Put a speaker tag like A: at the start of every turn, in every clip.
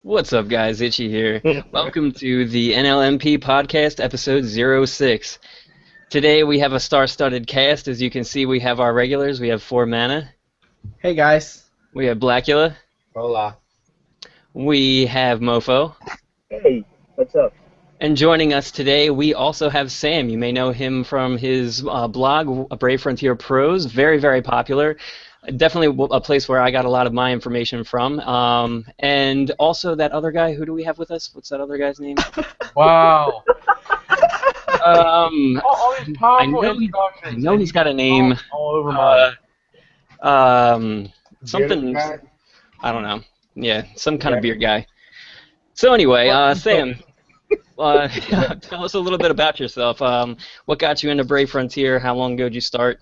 A: What's up, guys? Itchy here. Welcome to the NLNP podcast, episode 06. Today we have a star-studded cast. As you can see, we have our regulars. We have 4Mana.
B: Hey guys.
A: We have Blackula.
C: Hola.
A: We have Mofo.
D: Hey, what's up?
A: And joining us today, we also have Sam. You may know him from his blog, Brave Frontier Pros. Very, very popular. Definitely a place where I got a lot of my information from. And also that other guy, who do we have with us? What's that other guy's name?
C: Wow. All these
A: I
C: powerful
A: know he's got a name.
C: All over mine.
A: Something, I don't know. Yeah, some kind of beard guy. So anyway, Sam, tell us a little bit about yourself. What got you into Brave Frontier? How long ago did you start?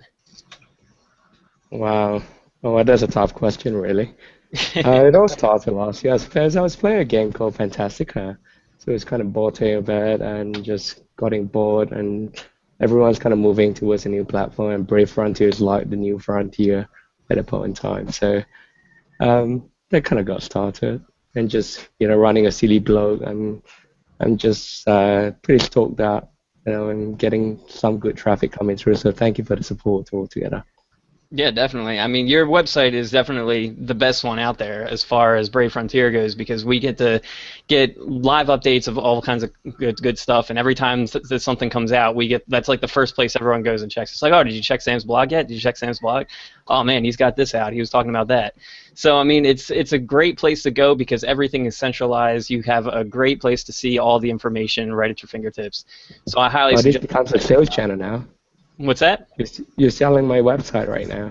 E: Wow. Oh, that's a tough question, really. It all started last year. I was playing a game called Fantastica. So it's kind of bored a bit and just getting bored, and everyone's kind of moving towards a new platform, and Brave Frontier is like the new frontier at a point in time. So that kind of got started, and just running a silly blog. I'm just pretty stoked that and getting some good traffic coming through. So thank you for the support altogether.
A: Yeah, definitely. I mean, your website is definitely the best one out there as far as Brave Frontier goes, because we get to get live updates of all kinds of good stuff, and every time something comes out, that's like the first place everyone goes and checks. It's like, oh, did you check Sam's blog yet? Did you check Sam's blog? Oh man, he's got this out. He was talking about that. So I mean, it's a great place to go because everything is centralized. You have a great place to see all the information right at your fingertips. So I highly suggest.
E: This becomes a sales channel now.
A: What's that?
E: You're selling my website right now.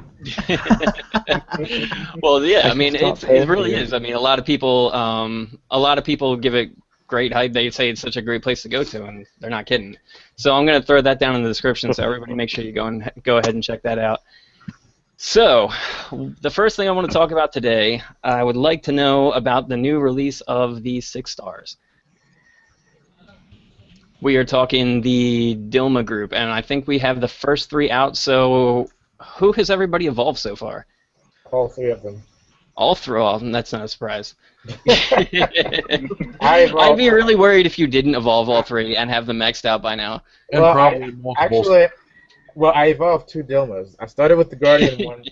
A: Well, yeah, I mean, it really is. I mean, a lot of people give it great hype. They say it's such a great place to go to, and they're not kidding. So I'm going to throw that down in the description, so everybody make sure you go ahead and check that out. So the first thing I want to talk about today, I would like to know about the new release of the 6 stars. We are talking the Dilma group, and I think we have the first 3 out. So, who has everybody evolved so far?
C: All 3 of them.
A: All 3. Well, that's not a surprise. I'd be really worried if you didn't evolve all 3 and have them maxed out by now.
C: Well, I evolved 2 Dilmas. I started with the Guardian one,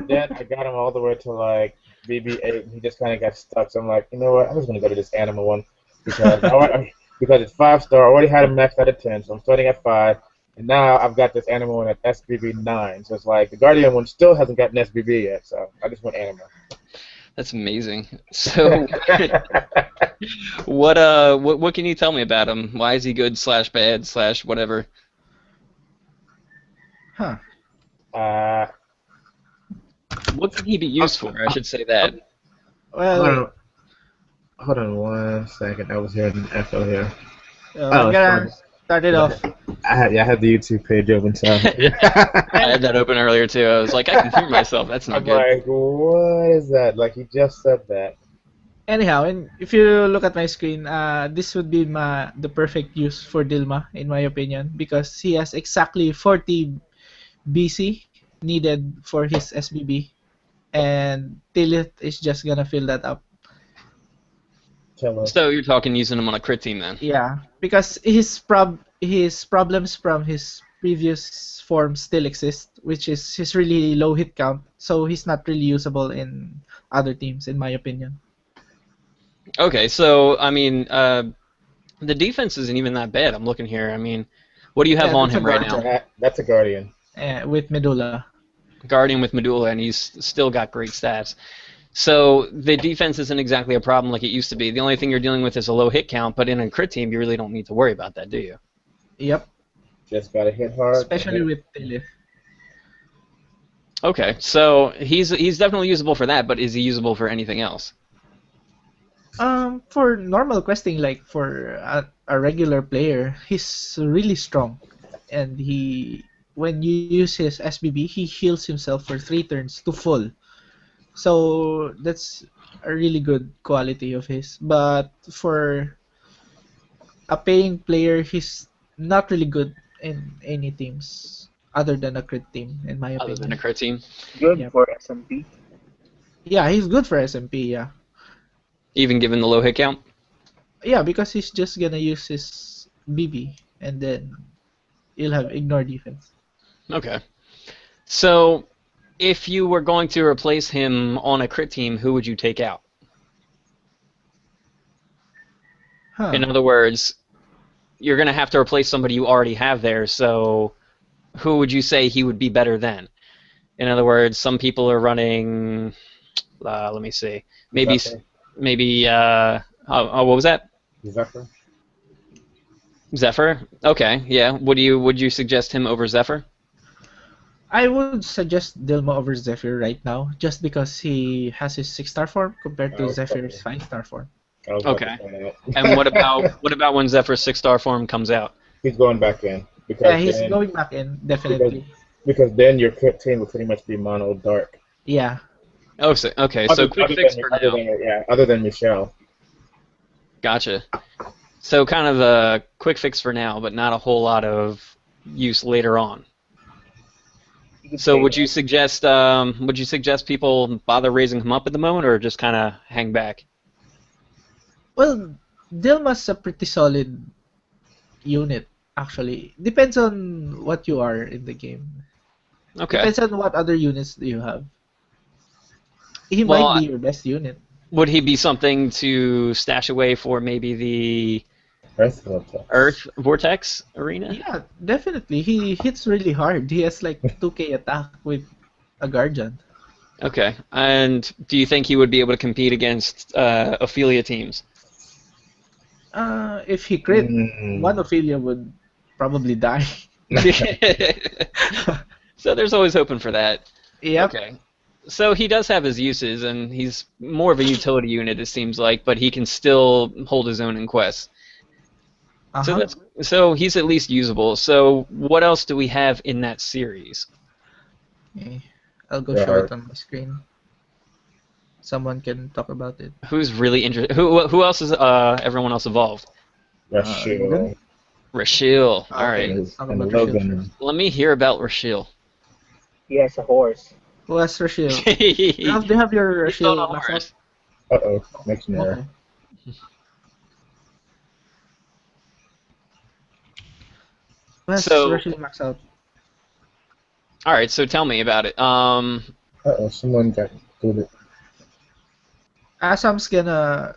C: then I got him all the way to like BB8, and he just kind of got stuck. So I'm like, you know what? I'm just gonna go to this animal one because it's 5-star. I already had him maxed out at 10, so I'm starting at 5. And now I've got this animal one at SBB 9. So it's like the Guardian one still hasn't gotten SBB yet, so I just went animal.
A: That's amazing. So, what can you tell me about him? Why is he good / bad / whatever?
B: Huh.
A: What can he be used for? I should say that.
B: Well,
C: Hold on 1 second. I was hearing an echo here.
B: I'm gonna start it off.
C: I had the YouTube page open, so.
A: I had that open earlier too. I was like, I can hear myself. That's not
C: I'm
A: good.
C: like, what is that? Like, he just said that.
B: Anyhow, and if you look at my screen, this would be the perfect use for Dilma, in my opinion, because he has exactly 40 BC needed for his SBB, and Tilith is just gonna fill that up.
A: So you're talking using him on a crit team then?
B: Yeah, because his problems from his previous form still exist, which is his really low hit count, so he's not really usable in other teams, in my opinion.
A: Okay, so I mean, the defense isn't even that bad. I'm looking here. I mean, what do you have on him right now?
C: That's a Guardian.
B: With Medulla.
A: Guardian with Medulla, and he's still got great stats. So the defense isn't exactly a problem like it used to be. The only thing you're dealing with is a low hit count, but in a crit team, you really don't need to worry about that, do you?
B: Yep.
C: Just gotta hit hard.
B: Especially with Tilith.
A: Okay, so he's definitely usable for that, but is he usable for anything else?
B: For normal questing, like for a regular player, he's really strong, and when you use his SBB, he heals himself for 3 turns to full. So that's a really good quality of his. But for a paying player, he's not really good in any teams other than a crit team, in my opinion.
A: Other than a crit team?
D: Good for SMP.
B: Yeah, he's good for SMP, yeah.
A: even given the low hit count.
B: Yeah, because he's just gonna use his BB, and then you'll have ignore defense.
A: Okay. So, if you were going to replace him on a crit team, who would you take out? In
B: Huh.
A: other words, you're going to have to replace somebody you already have there, so who would you say he would be better than? In other words, some people are running, let me see, maybe,
C: Zephyr.
A: maybe, what was that?
C: Zephyr.
A: Zephyr? Okay, yeah. Would you suggest him over Zephyr?
B: I would suggest Dilma over Zephyr right now, just because he has his 6-star form compared
C: I
B: to
C: was
B: Zephyr's
C: about
B: 5-star form.
A: Okay.
C: to say that.
A: And what about when Zephyr's 6-star form comes out?
C: He's going back in
B: Yeah,
C: because
B: he's
C: then
B: going back in,
C: because,
B: definitely.
C: because then your crit team will pretty much be mono dark.
B: Yeah.
A: Oh, so, okay. So quick fix for now.
C: Other than Michelle.
A: Gotcha. So kind of a quick fix for now, but not a whole lot of use later on.
D: You could
A: So
D: say
A: would you
D: that.
A: suggest people bother raising him up at the moment, or just kind of hang back?
B: Well, Dilma's a pretty solid unit, actually. Depends on what you are in the game.
A: Okay.
B: Depends on what other units do you have. He might
A: Well,
B: be your best unit.
A: would he be something to stash away for maybe the
C: Earth Vortex.
A: Earth Vortex arena?
B: Yeah, definitely. He hits really hard. He has like 2k attack with a Guardian.
A: Okay. And do you think he would be able to compete against Ophelia teams?
B: If he crit,
C: Mm.
B: one Ophelia would probably die.
A: So there's always hoping for that.
B: Yep.
A: Okay. So he does have his uses, and he's more of a utility unit, it seems like, but he can still hold his own in quests. So
B: Uh-huh.
A: so he's at least usable. So what else do we have in that series?
B: Okay. I'll go
C: There
B: show
C: are-
B: it on my screen. Someone can talk about it.
A: Who's really interested? Who else is everyone else involved?
C: Rochelle.
B: Logan?
A: Rochelle. All
B: Okay.
A: right.
B: Let's talk
C: And
B: about Rochelle
C: Logan.
B: first.
A: Let me hear about Rochelle.
D: He has a horse.
B: Who has Rochelle?
A: He's
B: Do you have your
A: on
B: Rochelle
A: a
B: max
A: horse.
B: up?
C: Makes an error.
B: Okay. Who has
A: So-
B: Rochelle max out?
A: All right. So tell me about it.
C: Someone got booted.
B: Asam's gonna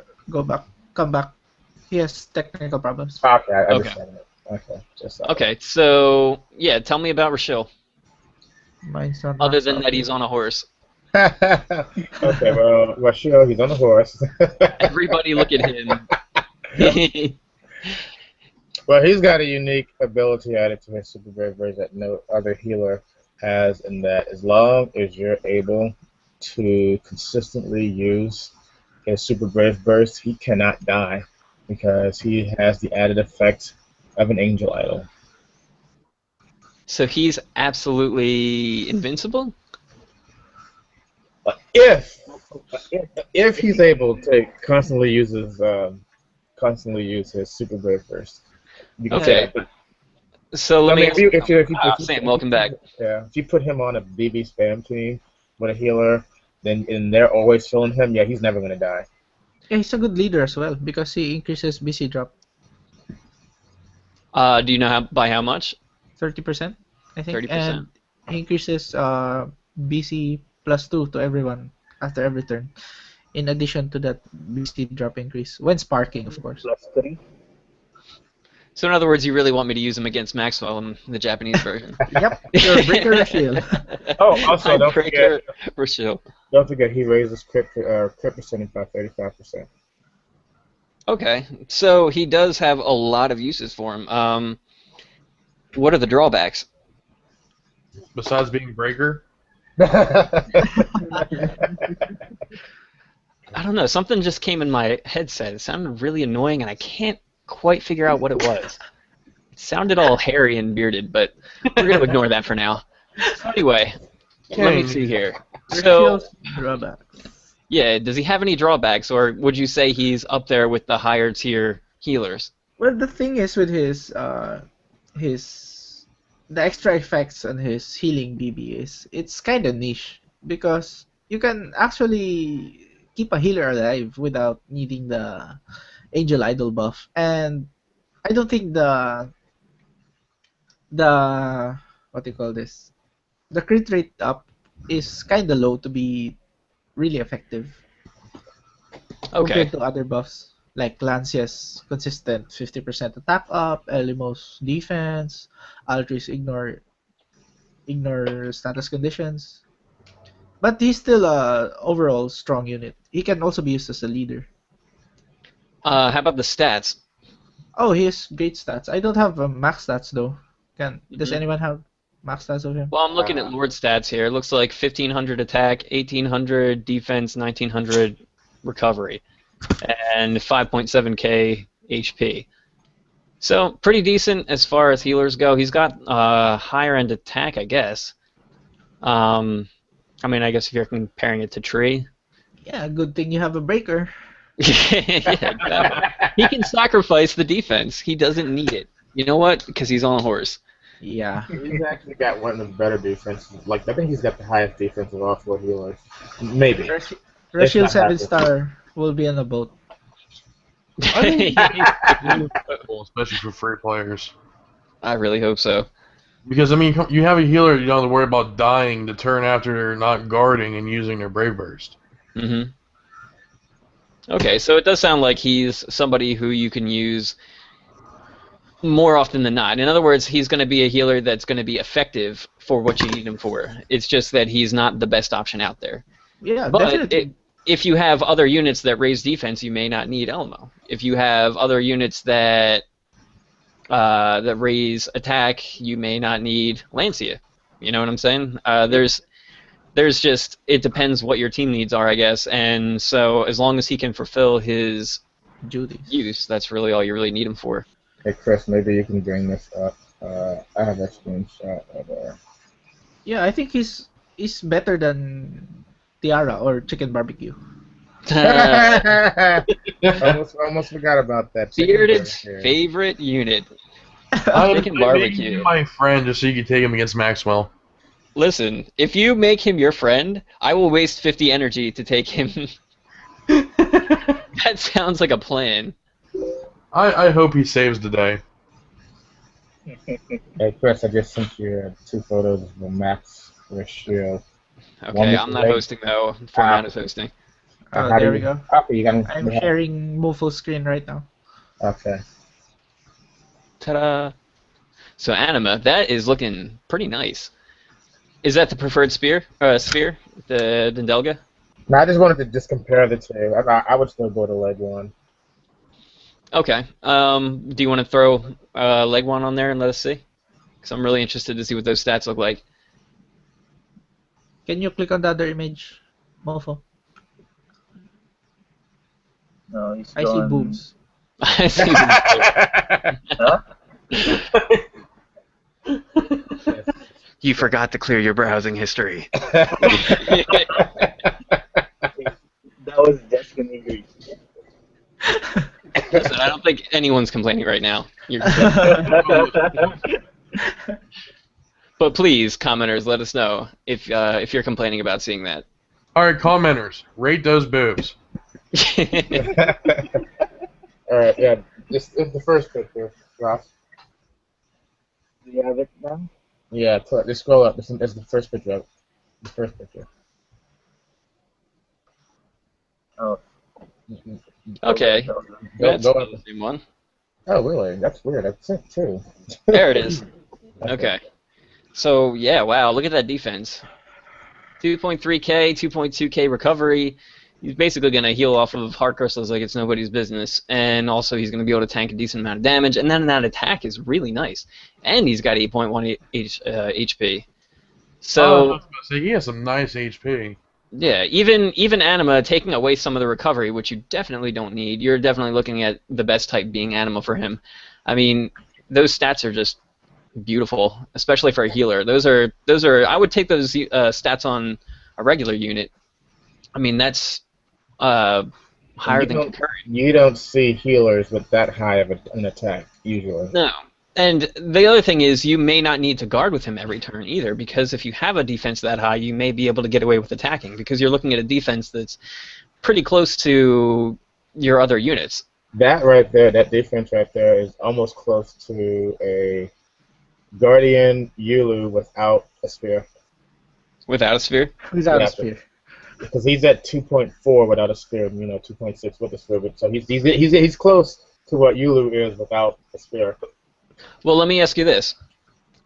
B: come back. He has technical problems.
C: Okay, I
A: Okay.
C: understand it. Okay, just
A: Okay. So yeah, tell me about Rochelle.
B: Mine's not
A: Other
B: maxed
A: than
B: out
A: that, he's
B: yet.
A: on a horse.
C: Okay, well, Rochelle, he's on a horse.
A: Everybody look at him.
C: Well, he's got a unique ability added to his Super Brave Burst that no other healer has, in that as long as you're able to consistently use his Super Brave Burst, he cannot die because he has the added effect of an Angel Idol.
A: So he's absolutely invincible?
C: If he's able to constantly use his Super Brave Burst.
A: Okay. So let me ask you.
C: if you
A: Sam, welcome back.
C: Yeah, if you put him on a BB spam team with a healer, then and they're always filling him, yeah, he's never gonna die.
B: Yeah, he's a good leader as well because he increases BC drop
A: Do you know by how much?
B: 30%, I think.
A: 30%.
B: And he increases BC +2 to everyone after every turn. In addition to that BC drop increase when sparking, of course.
D: +3.
A: So in other words, you really want me to use him against Maxwell in the Japanese version?
B: Yep, your breaker Rochelle.
C: Oh, also don't
A: Breaker Rochelle.
C: forget he raises crit percentage by 35%.
A: Okay, so he does have a lot of uses for him. What are the drawbacks?
F: Besides being breaker,
A: I don't know. Something just came in my headset. It sounded really annoying, and I can't quite figure out what it was. It sounded all hairy and bearded, but we're going to ignore that for now. So anyway, let me see here. So,
B: Rochelle's drawback.
A: yeah, does he have any drawbacks, or would you say he's up there with the higher tier healers?
B: Well, the thing is with the extra effects on his healing BB is it's kind of niche because you can actually keep a healer alive without needing the Angel Idol buff. And I don't think the what do you call this? The crit rate up is kind of low to be really effective
A: Okay.
B: compared to other buffs. Like Lancia's consistent 50% attack up, Elimo's defense, Altruis ignore status conditions. But he's still a overall strong unit. He can also be used as a leader.
A: How about the stats?
B: Oh, he has great stats. I don't have max stats though. Does
A: Mhm.
B: anyone have max stats of him?
A: Well, I'm looking at Lord stats here. It looks like 1500 attack, 1800 defense, 1900 recovery, and 5.7k HP. So pretty decent as far as healers go. He's got higher end attack, I guess. I mean, I guess if you're comparing it to Tree.
B: Yeah, good thing you have a breaker.
A: Yeah, exactly. He can sacrifice the defense. He doesn't need it. You know what? Because he's on a horse.
B: Yeah.
C: He's actually got one of the better defenses. Like I think he's got the highest defense of all 4 healers. Maybe.
B: Rochelle
C: not
B: 7-star will be on a boat.
F: Especially for free players.
A: I really hope so.
F: Because, I mean, you have a healer, you don't have to worry about dying the turn after not guarding and using their Brave Burst.
A: Mm-hmm. Okay, so it does sound like he's somebody who you can use more often than not. In other words, he's going to be a healer that's going to be effective for what you need him for. It's just that he's not the best option out there.
B: Yeah,
A: But
B: definitely.
A: if you have other units that raise defense, you may not need Elmo. If you have other units that raise attack, you may not need Lancia. You know what I'm saying? There's just, it depends what your team needs are, I guess. And so as long as he can fulfill his
B: Duties.
A: use, that's really all you really need him for.
C: Hey Chris, maybe you can bring this up. I have a screenshot of
B: Yeah, I think he's better than Tiara or Chicken Barbecue.
C: almost forgot about that.
A: Bearded's
C: Chicken
A: favorite unit.
F: I
A: Chicken
F: would
A: barbecue.
F: be my friend just so you could take him against Maxwell.
A: Listen, if you make him your friend, I will waste 50 energy to take him. That sounds like a plan.
F: I hope he saves the day.
C: Hey Chris, I just sent you 2 photos of Max Rochelle.
A: Okay, I'm not hosting though. Format is hosting.
B: Oh,
C: How do
B: there we
C: you-
B: go.
C: Okay, you got
B: I'm sharing Mofo screen right now.
C: Okay.
A: Ta-da! So Anima, that is looking pretty nice. Is that the preferred sphere? The Dendelga?
C: No, I just wanted to just compare the 2. I would still go to leg 1.
A: Okay. Do you want to throw leg one on there and let us see? Because I'm really interested to see what those stats look like.
B: Can you click on the other image, Mofo?
D: No, he's
B: I see
D: gone.
B: boobs.
A: I see them.
D: Huh?
A: You forgot to clear your browsing history.
D: That was just an injury.
A: Listen, I don't think anyone's complaining right now. But please, commenters, let us know if you're complaining about seeing that.
F: Alright, commenters, rate those boobs.
C: Alright, yeah. It's the first picture, Ross.
D: Do you have it now?
C: Yeah, just scroll up. It's the first picture of it. The first picture.
D: Oh.
A: Okay.
C: Go
A: That's
C: up.
A: the same one.
C: Oh, really? That's weird. That's it, too.
A: There it is. Okay. So, yeah, wow, look at that defense. 2.3k, 2.2k recovery. He's basically going to heal off of heart crystals like it's nobody's business. And also he's going to be able to tank a decent amount of damage. And then that attack is really nice. And he's got 8.1 HP. So,
F: I was about to say, he has some nice HP.
A: yeah, even Anima taking away some of the recovery, which you definitely don't need, you're definitely looking at the best type being Anima for him. I mean, those stats are just beautiful, especially for a healer. Those are I would take those stats on a regular unit. I mean, that's higher than concurrent.
C: You don't see healers with that high of an attack, usually.
A: No. And the other thing is you may not need to guard with him every turn either, because if you have a defense that high, you may be able to get away with attacking, because you're looking at a defense that's pretty close to your other units.
C: That right there, that defense right there, is almost close to a Guardian Yulu without a spear.
A: Without a sphere?
B: Without
C: Yeah,
B: a spear.
C: because he's at 2.4 without a spear, 2.6 with a spear. So he's close to what Yulu is without a spear.
A: Well, let me ask you this.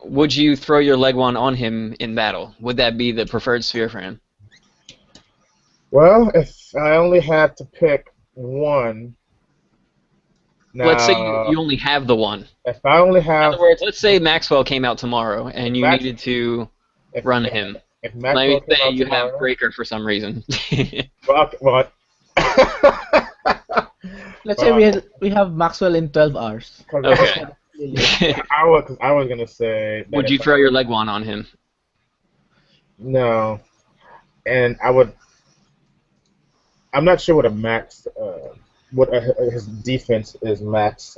A: Would you throw your Leguan on him in battle? Would that be the preferred sphere for him?
C: Well, if I only had to pick one, now,
A: Let's say you only have the one.
C: if I only
A: In
C: have,
A: other words, let's say Maxwell came out tomorrow and you
C: Max-
A: needed to
C: if,
A: run him.
C: if
A: Let
C: Maxwell
A: me
C: came
A: say
C: out
A: you
C: tomorrow,
A: have Breaker for some reason.
C: well,
B: Let's say we have Maxwell in 12 hours.
A: Okay.
C: I was gonna say.
A: Would you throw your Leguan on him?
C: No, and I would. I'm not sure what a max, his defense is max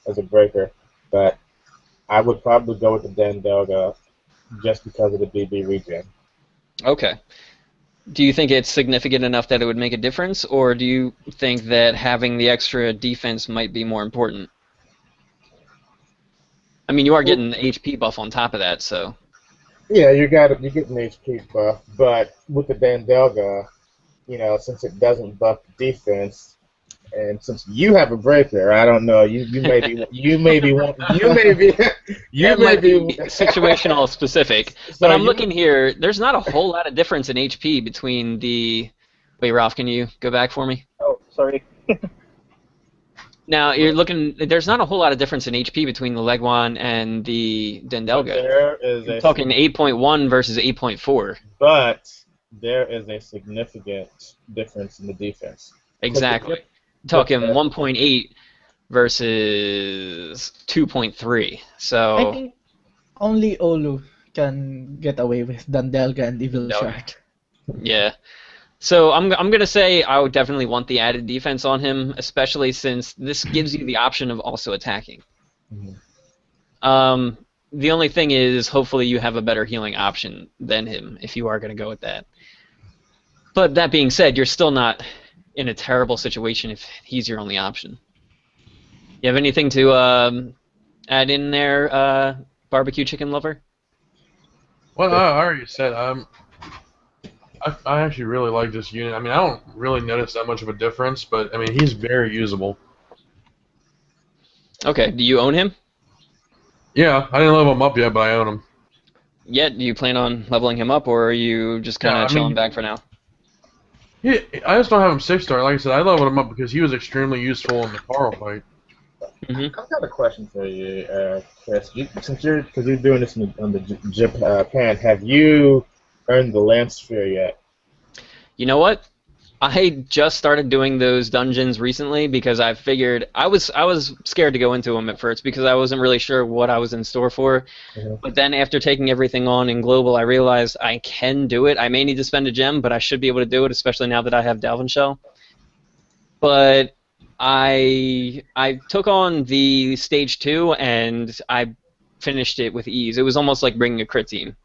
C: as a breaker, but I would probably go with the Dandelga just because of the BB regen.
A: Okay. Do you think it's significant enough that it would make a difference, or do you think that having the extra defense might be more important? I mean, you are getting the HP buff on top of that, so.
C: Yeah, you get an HP buff, but with the Dandelga, since it doesn't buff defense, and since you have a breaker, I don't know, you may be
A: situational specific.
C: So
A: But I'm looking here. There's not a whole lot of difference in HP between the. Wait, Ralph, can you go back for me?
D: Oh, sorry.
A: Now you're looking. There's not a whole lot of difference in HP between the Leguan and the Dandelga.
C: There is
A: You're talking 8.1 versus 8.4.
C: But there is a significant difference in the defense.
A: Exactly. Talking 1.8 versus 2.3. So
B: I think only Olu can get away with Dandelga and Evil
A: No.
B: Shard.
A: yeah. So I'm gonna say I would definitely want the added defense on him, especially since this gives you the option of also attacking.
C: Mhm.
A: The only thing is, hopefully you have a better healing option than him if you are gonna go with that. But that being said, you're still not in a terrible situation if he's your only option. You have anything to add in there, barbecue chicken lover?
F: Well, I already said I actually really like this unit. I mean, I don't really notice that much of a difference, but I mean, he's very usable.
A: Okay, do you own him?
F: Yeah, I didn't level him up yet, but I own him.
A: Yet, do you plan on leveling him up, or are you just kind
F: Yeah,
A: of
F: I
A: chilling
F: mean-
A: back for now?
F: Yeah, I just don't have him 6-star. Like I said, I leveled him up because he was extremely useful in the Carl fight.
C: I've got a question for you, Chris. Because you're doing this on the Japan, have you earned the Lance Sphere yet?
A: You know what? I just started doing those dungeons recently because I figured I was scared to go into them at first because I wasn't really sure what I was in store for.
C: Mhm.
A: But then after taking everything on in global, I realized I can do it. I may need to spend a gem, but I should be able to do it, especially now that I have Dalvin Shell. But I took on the stage 2 and I finished it with ease. It was almost like bringing a crit team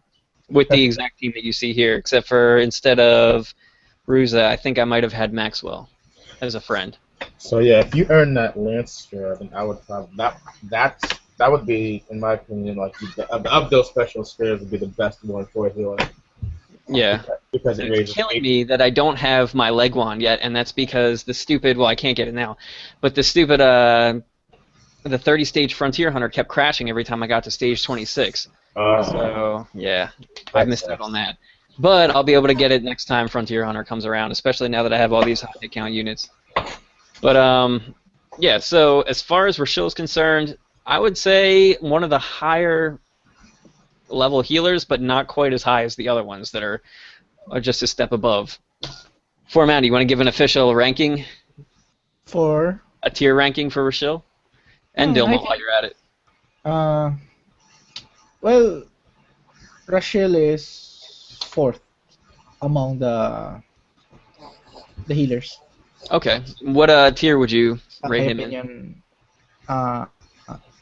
A: with the exact team that you see here, except for instead of Ruza, I think I might have had Maxwell as a friend.
C: So yeah, if you earn that Lance Sphere, then I would probably that would be, in my opinion, like of those special spheres, would be the best one for a healer.
A: Yeah.
C: Because it
A: It's
C: raises
A: killing me that I don't have my Leguan yet, and that's because the stupid, well, I can't get it now, but the stupid, the 30-stage Frontier Hunter kept crashing every time I got to stage 26. So, yeah, I missed out on that. But I'll be able to get it next time Frontier Hunter comes around, especially now that I have all these high hit count units. But, yeah, so as far as Rochelle is concerned, I would say one of the higher level healers, but not quite as high as the other ones that are just a step above. Format, you want to give an official ranking?
B: For
A: A tier ranking for Rochelle? And
B: I
A: Dilma
B: think-
A: while you're at it.
B: well, Rochelle is 4th among the healers.
A: Okay. What tier would you
B: In
A: rate
B: my
A: him in?
B: opinion,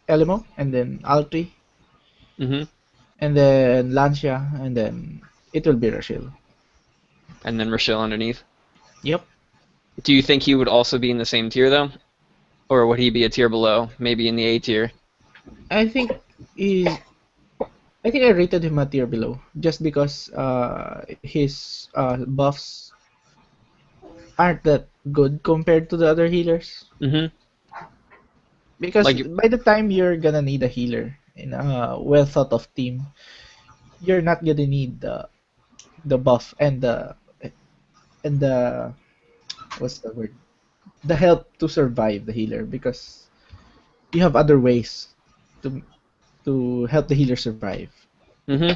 B: Elmo, and then Altri,
A: Mm-hmm.
B: and then Lancia, and then it will be Rochelle.
A: And then Rochelle underneath?
B: Yep.
A: Do you think he would also be in the same tier though, or would he be a tier below, maybe in the A tier?
B: I think he's. I think I rated him a tier below just because his buffs aren't that good compared to the other healers.
A: Mm-hmm.
B: Because
A: Like,
B: by the time you're gonna need a healer in a well thought of team, you're not gonna need the buff and the what's the word? The help to survive the healer because you have other ways to help the healer survive.
A: mm-hmm.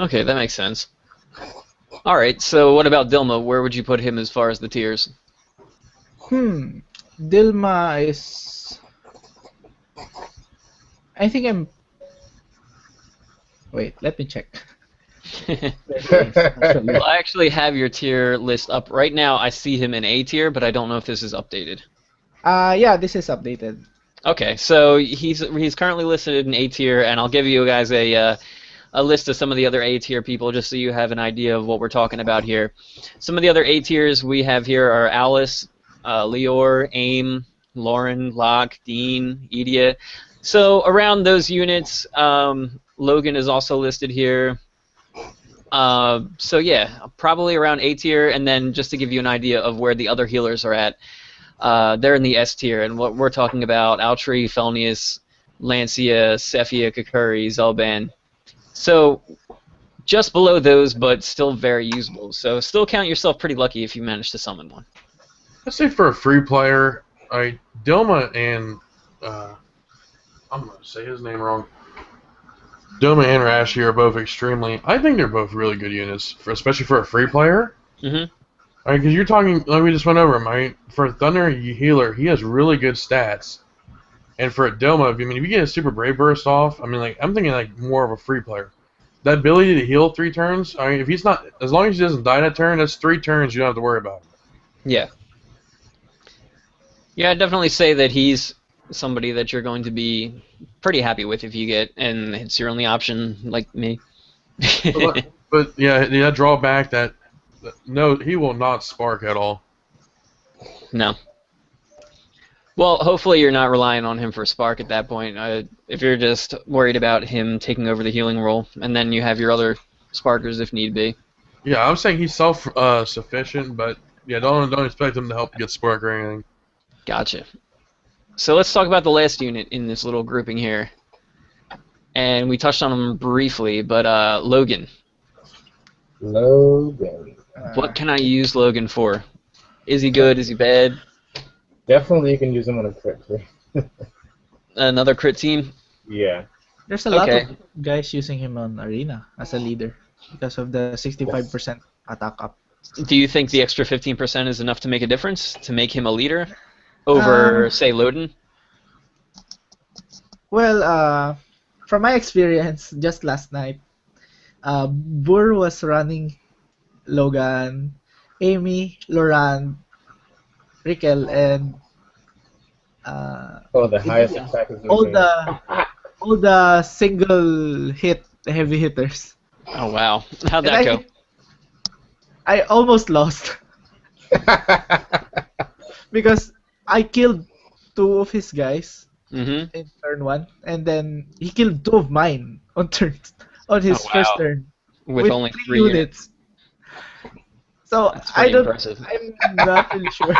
A: Okay, that makes sense. All right. So what about Dilma? Where would you put him as far as the tiers?
B: Dilma is. I think I'm. Wait, let me check. Actually.
A: Well, I actually have your tier list up right now. I see him in A tier, but I don't know if this is updated.
B: Yeah, this is updated.
A: Okay, so he's currently listed in A tier, and I'll give you guys a list of some of the other A tier people just so you have an idea of what we're talking about here. Some of the other A tiers we have here are Alice, Leor, Aim, Lauren, Locke, Dean, Edia. So around those units, Logan is also listed here. So yeah, probably around A tier, and then just to give you an idea of where the other healers are at, they're in the S tier, and what we're talking about: Altri, Felnius, Lancia, Cephia, Kakuri, Zelban. So just below those, but still very usable. So still count yourself pretty lucky if you manage to summon one.
F: I'd say for a free player, Dilma and I'm gonna say his name wrong. Dilma and Rashi are both extremely. I think they're both really good units, especially for a free player.
A: Mm-hmm.
F: Because you're talking, like we just went over him, right? For a Thunder healer, he has really good stats. And for a Dilma, if you get a Super Brave Burst off, I'm thinking like more of a free player. That ability to heal 3 turns, if he's not, as long as he doesn't die that turn, that's 3 turns you don't have to worry about.
A: Yeah. Yeah, I'd definitely say that he's somebody that you're going to be pretty happy with if you get, and it's your only option, like me.
F: But yeah, that drawback that no, he will not spark at all.
A: No. Well, hopefully you're not relying on him for spark at that point. If you're just worried about him taking over the healing role, and then you have your other sparkers if need be.
F: Yeah, I'm saying he's self-sufficient, but yeah, don't expect him to help get spark or anything.
A: Gotcha. So let's talk about the last unit in this little grouping here. And we touched on him briefly, but Logan.
C: Logan.
A: What can I use Logan for? Is he good? Is he bad?
C: Definitely you can use him on a crit.
A: Another crit team?
C: Yeah.
B: There's a lot
A: Okay.
B: of guys using him on Arena as a leader because of the 65% attack up.
A: Do you think the extra 15% is enough to make a difference? To make him a leader? Over, say, Loden?
B: Well, from my experience, just last night, Burr was running Logan, Amy, Laurent, Rikel, and
C: The highest attack is
B: all
C: losing.
B: all the single hit heavy hitters.
A: Oh, wow. How'd
B: And
A: that go?
B: I almost lost because I killed 2 of his guys
A: Mm-hmm.
B: in turn 1, and then he killed 2 of mine on his
A: Oh, wow.
B: first turn
A: With only 3
B: units. So
A: That's
B: I
A: pretty
B: don't.
A: impressive.
B: I'm not really sure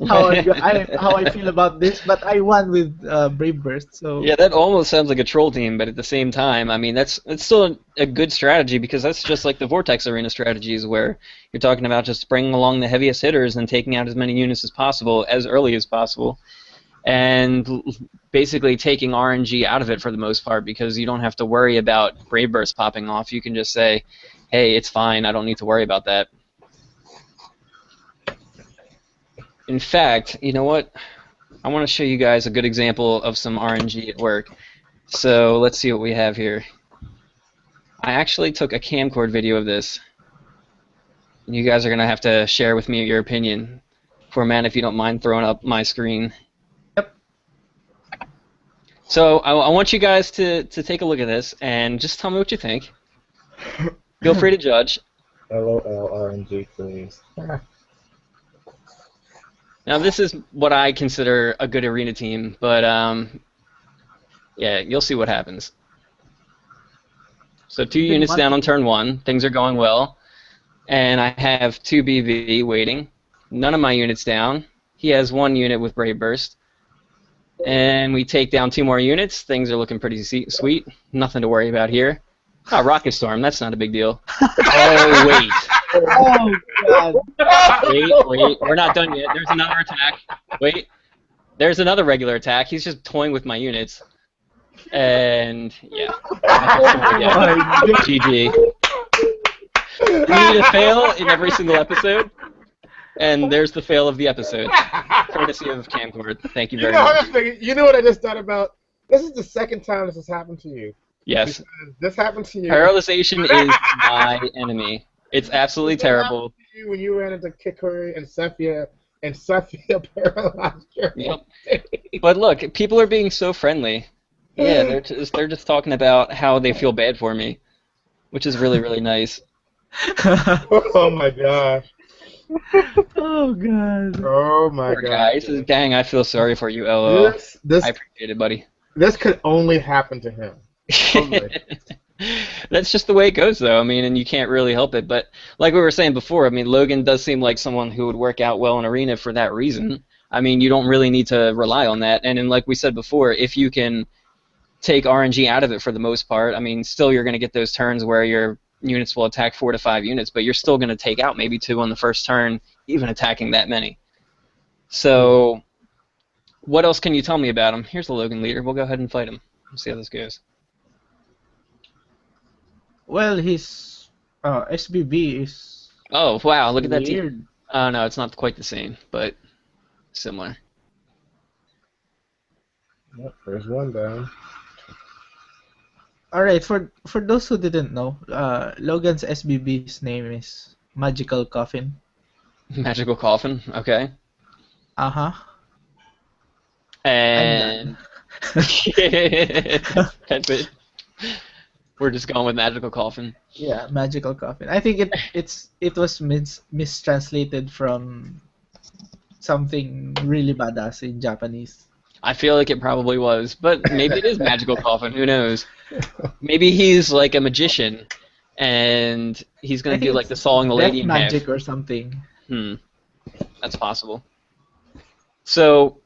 B: how I feel about this, but I won with Brave Burst. So
A: Yeah, that almost sounds like a troll team, but at the same time, I mean, that's still a good strategy because that's just like the Vortex Arena strategies where you're talking about just bringing along the heaviest hitters and taking out as many units as possible as early as possible, and basically taking RNG out of it for the most part because you don't have to worry about Brave Burst popping off. You can just say, hey, it's fine, I don't need to worry about that. In fact, you know what? I want to show you guys a good example of some RNG at work. So let's see what we have here. I actually took a camcord video of this. You guys are going to have to share with me your opinion. For a man, if you don't mind throwing up my screen.
B: Yep.
A: So I want you guys to take a look at this and just tell me what you think. Feel free to judge.
C: LOL RNG, please.
A: Now this is what I consider a good arena team, but yeah, you'll see what happens. So 2 units down on turn 1, things are going well, and I have 2 BV waiting. None of my units down. He has 1 unit with Brave Burst. And we take down 2 more units. Things are looking pretty sweet. Nothing to worry about here. Oh, Rocket Storm, that's not a big deal. Oh, wait.
B: Oh god.
A: Wait, we're not done yet. There's another attack. Wait. There's another regular attack. He's just toying with my units. And, yeah. GG. We need a fail in every single episode. And there's the fail of the episode. Courtesy of Camcord. Thank you very much.
C: You know what I just thought about? This is the second time this has happened to you.
A: Yes.
C: Because this happened to you.
A: Paralyzation is my enemy. It's absolutely terrible.
C: When you ran into Kikori and Cephia paralyzed your
A: Yep. But look, people are being so friendly. Yeah, they're just talking about how they feel bad for me, which is really, really nice.
C: Oh my gosh.
B: Oh god.
C: Oh my
A: Poor
C: god.
A: guy. He says, dang, I feel sorry for you, LOL.
C: This
A: I appreciate it, buddy.
C: this could only happen to him. Only.
A: That's just the way it goes, though. I mean, and you can't really help it. But like we were saying before, I mean, Logan does seem like someone who would work out well in Arena for that reason. I mean, you don't really need to rely on that. And then, like we said before, if you can take RNG out of it for the most part, I mean, still you're going to get those turns where your units will attack 4 to 5 units, but you're still going to take out maybe 2 on the first turn, even attacking that many. So, what else can you tell me about him? Here's the Logan leader. We'll go ahead and fight him. Let's see how this goes.
B: Well, his SBB is
A: Oh, wow, look at that team.
B: weird.
A: No, it's not quite the same, but similar.
C: Yep, there's one down.
B: Alright, for those who didn't know, Logan's SBB's name is Magical Coffin.
A: Magical Coffin, okay.
B: Uh-huh.
A: And... That's it. We're just going with Magical Coffin.
B: Yeah, Magical Coffin. I think it was mistranslated from something really badass in Japanese.
A: I feel like it probably was, but maybe it is Magical Coffin, who knows? Maybe he's like a magician, and he's going to do like the sawing the lady
B: Death
A: in half.
B: magic or something.
A: That's possible. So,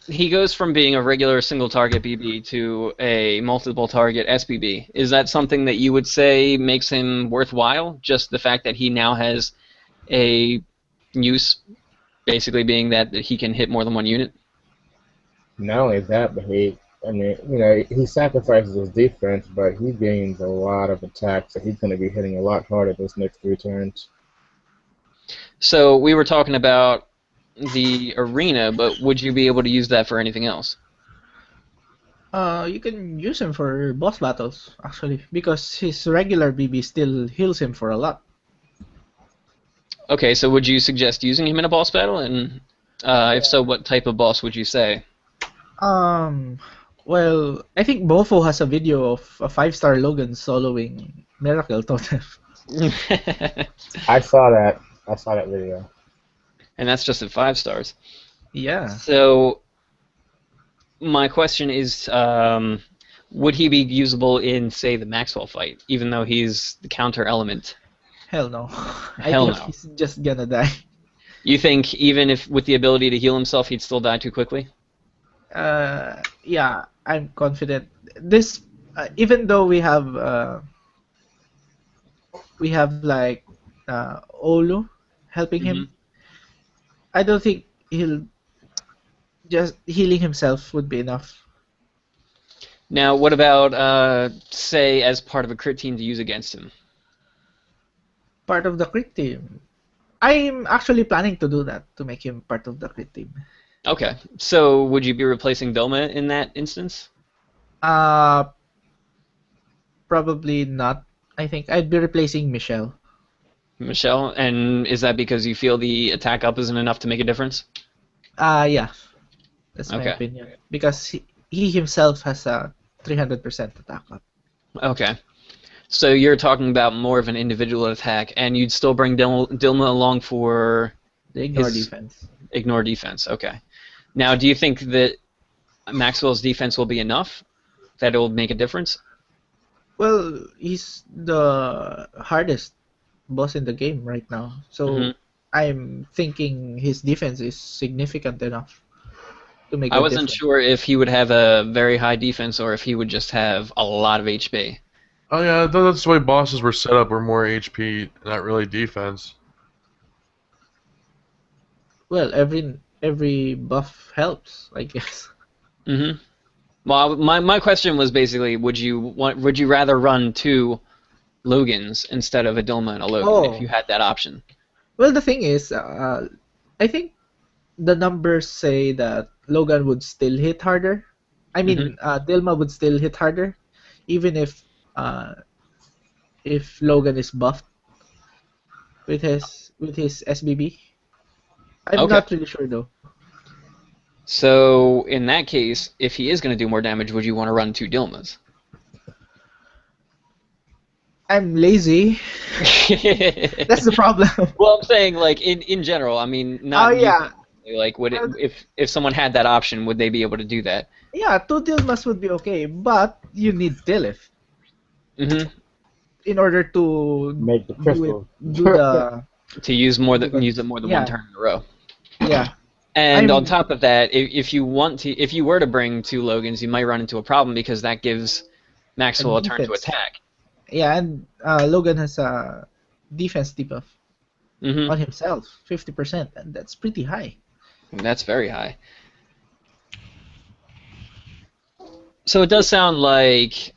A: he goes from being a regular single target BB to a multiple target SBB. Is that something that you would say makes him worthwhile? Just the fact that he now has a use, basically being that he can hit more than 1 unit?
C: Not only that, but he sacrifices his defense, but he gains a lot of attacks, so he's going to be hitting a lot harder those next 3 turns.
A: So we were talking about the arena, but would you be able to use that for anything else?
B: You can use him for boss battles, actually, because his regular BB still heals him for a lot.
A: Okay, so would you suggest using him in a boss battle? And if so, what type of boss would you say?
B: Well, I think Bofo has a video of a 5-star Logan soloing Miracle Totem.
C: I saw that video.
A: And that's just at 5 stars.
B: Yeah.
A: So, my question is, would he be usable in, say, the Maxwell fight, even though he's the counter element?
B: Hell no.
A: Hell
B: I think
A: no.
B: he's just gonna die.
A: You think even if with the ability to heal himself, he'd still die too quickly?
B: Yeah, I'm confident. This, even though we have like Olu helping him, I don't think he'll just healing himself would be enough.
A: Now, what about, say, as part of a crit team to use against him?
B: Part of the crit team. I'm actually planning to do that, to make him part of the crit team.
A: Okay, so would you be replacing Dilma in that instance?
B: Probably not. I think I'd be replacing Michelle.
A: Michelle, and is that because you feel the attack up isn't enough to make a difference?
B: Yeah. That's my
A: Okay.
B: opinion. Because he himself has a 300% attack up.
A: Okay. So you're talking about more of an individual attack, and you'd still bring Dilma along for
B: The ignore
A: his
B: defense.
A: Ignore defense. Okay. Now, do you think that Maxwell's defense will be enough? That it will make a difference?
B: Well, he's the hardest boss in the game right now. So
A: hmm
B: I'm thinking his defense is significant enough to make
A: I
B: a
A: wasn't
B: difference.
A: sure if he would have a very high defense or if he would just have a lot of HP.
F: Oh yeah, that's the way bosses were set up. Were more HP, not really defense.
B: Well, every buff helps, I guess.
A: hmm Well, my question was basically, would you rather run 2 Logans instead of a Dilma and a Logan if
B: Oh,
A: you had that option?
B: well, the thing is, I think the numbers say that Logan would still hit harder. I
A: hmm
B: mean, Dilma would still hit harder, even uh, if Logan is buffed with his SBB. I'm
A: Okay.
B: not really sure though.
A: So in that case, if he is going to do more damage, would you want to run 2 Dilmas?
B: I'm lazy. That's the problem.
A: Well, I'm saying like in general. I mean,
B: Oh
A: not you.
B: yeah,
A: Like, would it
B: Uh,
A: if someone had that option, would they be able to do that?
B: yeah. Two Dilmas would be okay, but you need Dilith
A: hmm
B: in order to
C: Make the
B: do it.
C: crystal.
B: Do the
A: To use more than
B: Because-
A: use it more than
B: yeah.
A: one turn in a row.
B: yeah.
A: And on
B: I'm-
A: top of that, if you were to bring 2 Logans, you might run into a problem because that gives Maxwell a turn to
B: defense.
A: attack.
B: Yeah, and Logan has a defense debuff
A: hmm
B: on himself, 50%, and that's pretty high.
A: That's very high. So it does sound like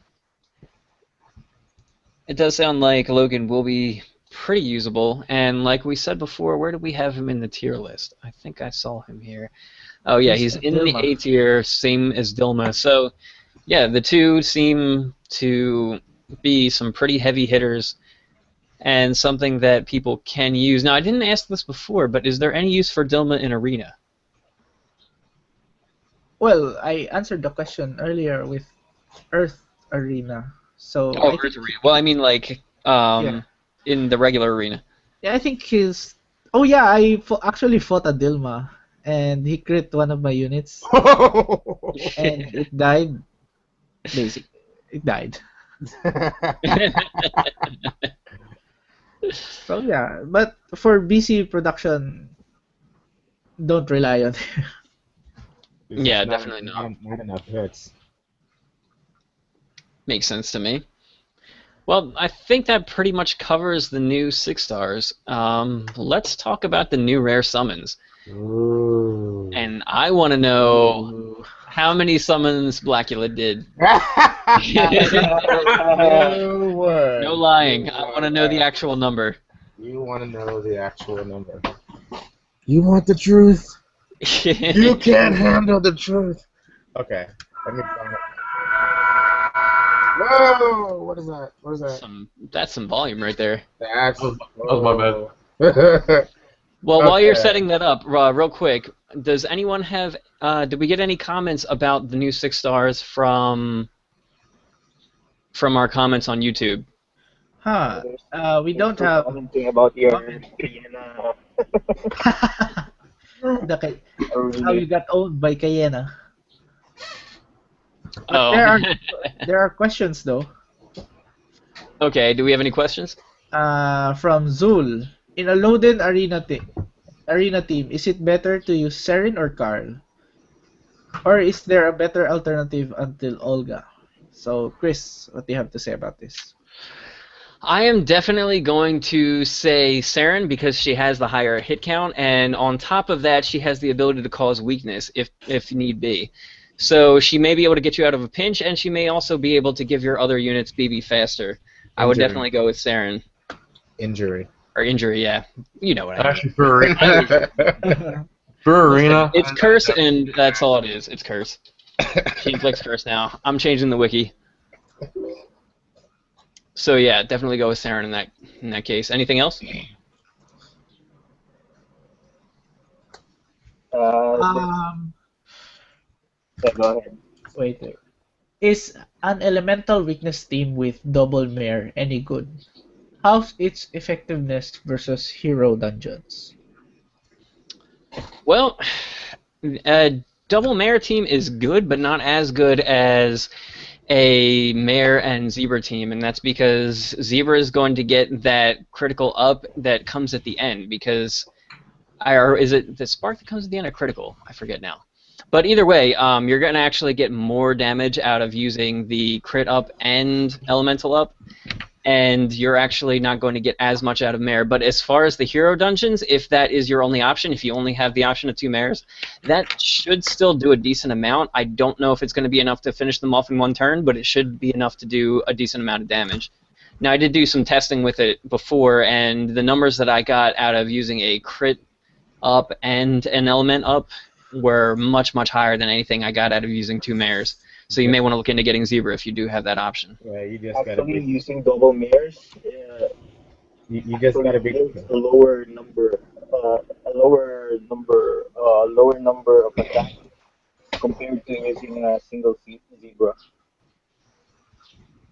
A: Logan will be pretty usable, and like we said before, where do we have him in the tier list? I think I saw him here. Oh yeah, he's
B: He's
A: in the
B: Dilma.
A: A tier, same as Dilma. So yeah, the two seem to be some pretty heavy hitters and something that people can use. Now I didn't ask this before, but is there any use for Dilma in Arena?
B: Well, I answered the question earlier with Earth Arena, so
A: Oh,
B: I think,
A: Earth Arena. Well, I mean like
B: yeah,
A: in the regular arena.
B: yeah, I think his. Oh yeah, I actually fought a Dilma, and he crit one of my units, and it died. Basic, it died. So yeah, but for BC production, don't rely on it.
C: It's
A: Yeah,
C: just
A: definitely
C: not enough hits.
A: Makes sense to me. Well, I think that pretty much covers the new 6 stars. Let's talk about the new rare summons.
C: Ooh.
A: And I want to know how many summons Blackula did.
C: No word.
A: No lying. I want to know the actual number.
C: You want to know the actual number. You want the truth? You can't handle the truth. Okay, let me find it. Whoa! What is that? What is that?
A: That's some volume right there.
C: That's.
F: That was my
C: bad.
A: Well, while you're
C: Okay.
A: setting that up, real quick, does anyone have? Did we get any comments about the new 6 stars from our comments on YouTube?
B: Huh? We don't have
D: Commenting about your
B: Comment.
D: Kayena
B: the how you got owned by Cayena.
A: Oh.
B: There are questions though.
A: Okay. Do we have any questions?
B: From Zul. In a loaded arena team, is it better to use Seren or Carl? Or is there a better alternative until Olga? So, Chris, what do you have to say about this?
A: I am definitely going to say Saren because she has the higher hit count, and on top of that, she has the ability to cause weakness if need be. So she may be able to get you out of a pinch, and she may also be able to give your other units BB faster. I would
C: Injury.
A: definitely go with Saren.
C: Injury.
A: Or injury, yeah. You know what I mean.
F: Actually, for arena,
A: It's curse, and that's all it is. It's curse. She inflicts curse now. I'm changing the wiki. So yeah, definitely go with Saren in that case. Anything else?
D: Yeah, go ahead.
B: Wait. Is an elemental weakness team with double mare any good? How's its effectiveness versus hero dungeons?
A: Well, double mare team is good, but not as good as a mare and zebra team, and that's because zebra is going to get that critical up that comes at the end. Because, or is it the spark that comes at the end or critical? I forget now. But either way, you're going to actually get more damage out of using the crit up and elemental up, and you're actually not going to get as much out of mare. But as far as the hero dungeons, if that is your only option, if you only have the option of 2 mares, that should still do a decent amount. I don't know if it's going to be enough to finish them off in one turn, but it should be enough to do a decent amount of damage. Now, I did do some testing with it before, and the numbers that I got out of using a crit up and an element up were much, much higher than anything I got out of using 2 mares. So you may want to look into getting zebra if you do have that option.
C: Yeah, you just gotta
D: Actually,
C: be.
D: using double mirrors,
C: You just gotta be.
D: gives lower number of attacks compared to using a single zebra.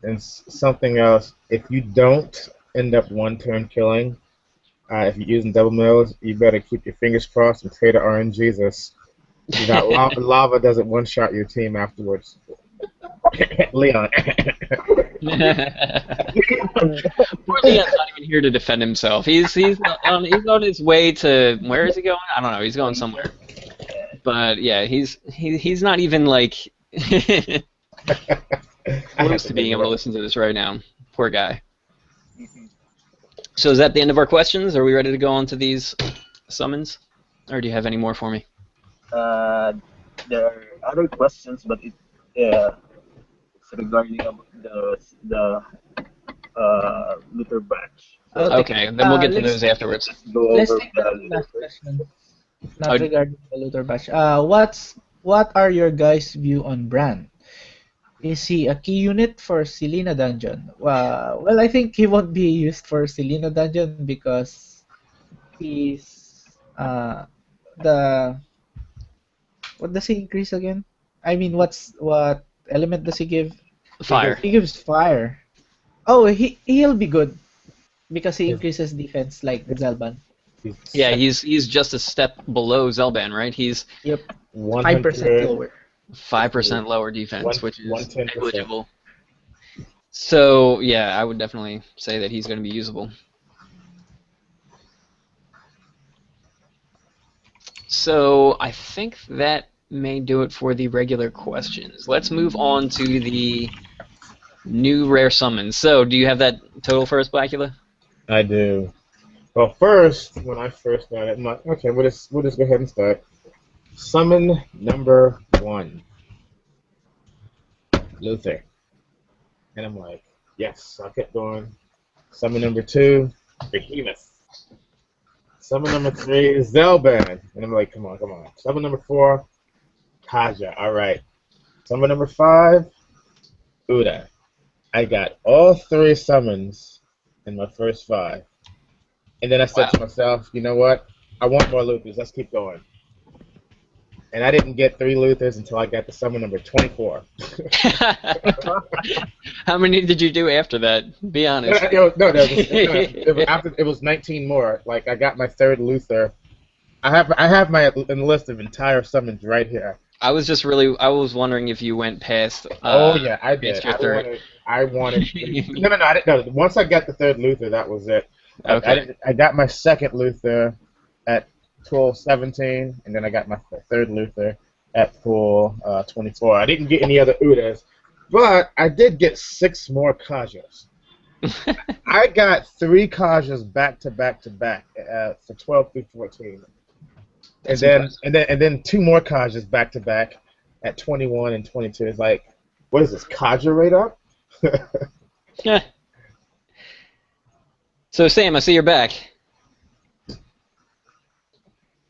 C: And something else, if you don't end up one turn killing, if you're using double mills, you better keep your fingers crossed and pray to RNGesus. That lava doesn't one shot your team afterwards. Leon.
A: Poor Leon's not even here to defend himself. He's on his way to, where is he going? I don't know. He's going somewhere. But yeah, he's not even like close to being able to listen to this right now. Poor guy. So is that the end of our questions? Are we ready to go on to these summons, or do you have any more for me?
D: There are other questions, but it's regarding the Luther batch.
A: Okay, then we'll get to those afterwards.
D: Go
B: Let's
D: over
B: take the
D: the
B: last
D: Luther.
B: question. Not regarding the Luther Bash. What are your guys' view on Bran? Is he a key unit for Selena Dungeon? Well, I think he won't be used for Selena Dungeon because he's the what does he increase again? I mean, what element does he give?
A: Fire.
B: He gives fire. Oh, he'll be good because he increases defense like Zelban.
A: Yeah, he's just a step below Zelban, right? He's
B: Yep, 5% lower.
A: 5% lower defense, which is
C: 110%.
A: negligible. So yeah, I would definitely say that he's going to be usable. So I think that may do it for the regular questions. Let's move on to the new rare summons. So do you have that total for us, Blackula?
C: I do. Well, first, when I first got it, I'm like, okay, we'll just go ahead and start. Summon number 1, Luther. And I'm like, yes. I kept going. Summon number 2, Behemoth. Summon number 3, Zelban. And I'm like, come on. Summon number 4, Kaja. All right. Summon number 5, Uda. I got all 3 summons in my first 5. And then I said to myself, you know what? I want more Luthers. Let's keep going. And I didn't get 3 Luthers until I got to summon number 24.
A: How many did you do after that? Be honest.
C: It was 19 more. Like, I got my 3rd Luther. I have my list of entire summons right here.
A: I was wondering if you went past.
C: Oh yeah, I did.
A: Your third.
C: I wanted. No, I didn't. No, once I got the 3rd Luther, that was it.
A: Okay.
C: I got my 2nd Luther at full 17, and then I got my 3rd Luther at full 24. I didn't get any other Udas, but I did get 6 more Kajas. I got 3 Kajas back to back for 12 through 14. And then 2 more Kajas back to back at 21 and 22. It's like, what is this, Kaja rate up?
A: Yeah. So Sam, I see you're back.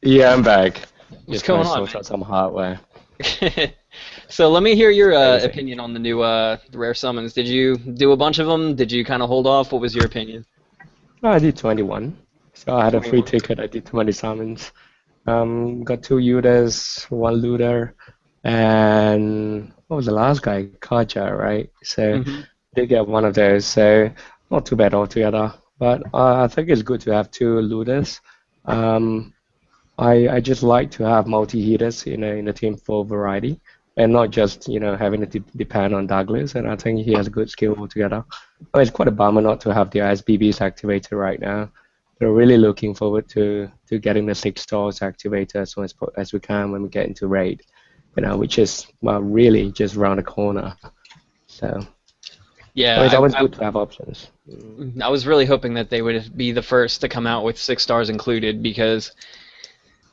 E: Yeah, I'm back.
A: What's
E: Just
A: going
E: trying to
A: on,
E: sort out some hardware.
A: So let me hear your opinion on the new rare summons. Did you do a bunch of them? Did you kind of hold off? What was your opinion?
E: No, I did 21. So I had a free ticket. I did 20 summons. Got 2 Udas, 1 Looter, and what was the last guy? Kaja, right? So did get one of those. So not too bad altogether. But I think it's good to have 2 Looters. I just like to have multi-hitters in a team for variety, and not just having to depend on Douglas. And I think he has a good skill altogether. It's quite a bummer not to have the SBBs activated right now. We're really looking forward to getting the 6 stars activated as soon as we can when we get into raid, which is really just around the corner. So
A: Yeah,
E: it's always good to have options.
A: I was really hoping that they would be the first to come out with 6 stars included, because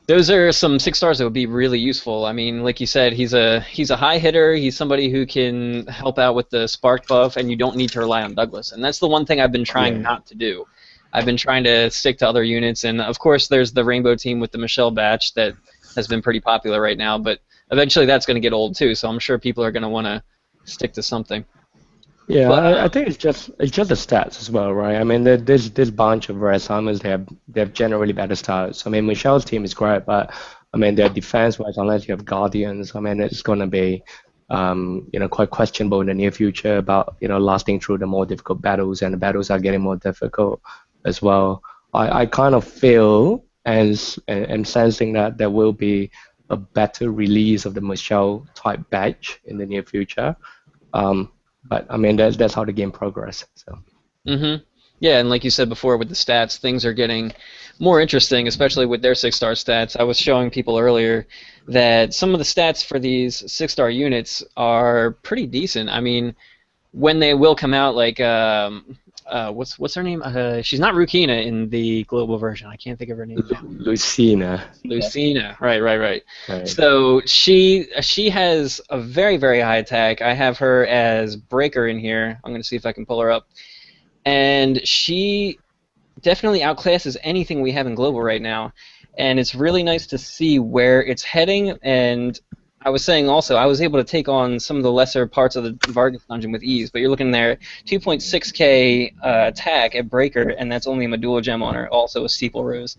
A: those are some 6 stars that would be really useful. I mean, like you said, he's a high hitter. He's somebody who can help out with the spark buff, and you don't need to rely on Douglas. And that's the one thing I've been trying not to do. I've been trying to stick to other units, and of course there's the Rainbow team with the Michelle batch that has been pretty popular right now, but eventually that's going to get old too, so I'm sure people are going to want to stick to something.
E: Yeah,
A: But,
E: I think it's just the stats as well, right? I mean, there's this bunch of rare summons. They have generally better stats. I mean, Michelle's team is great, but I mean, their defense-wise, unless you have Guardians, I mean, it's going to be quite questionable in the near future about lasting through the more difficult battles, and the battles are getting more difficult as well. I kind of feel and am sensing that there will be a better release of the Michelle type badge in the near future. But I mean, that's how the game progresses. So.
A: Yeah, and like you said before, with the stats, things are getting more interesting, especially with their 6-star stats. I was showing people earlier that some of the stats for these 6-star units are pretty decent. I mean, when they will come out, like what's her name? She's not Rukina in the global version. I can't think of her name now.
E: Lucina.
A: Lucina. Right. So she has a very, very high attack. I have her as Breaker in here. I'm going to see if I can pull her up. And she definitely outclasses anything we have in global right now. And it's really nice to see where it's heading. And I was saying also, I was able to take on some of the lesser parts of the Vargas dungeon with ease, but you're looking there, 2.6k attack at Breaker, and that's only a Medulla gem on her, also a Steeple Rose.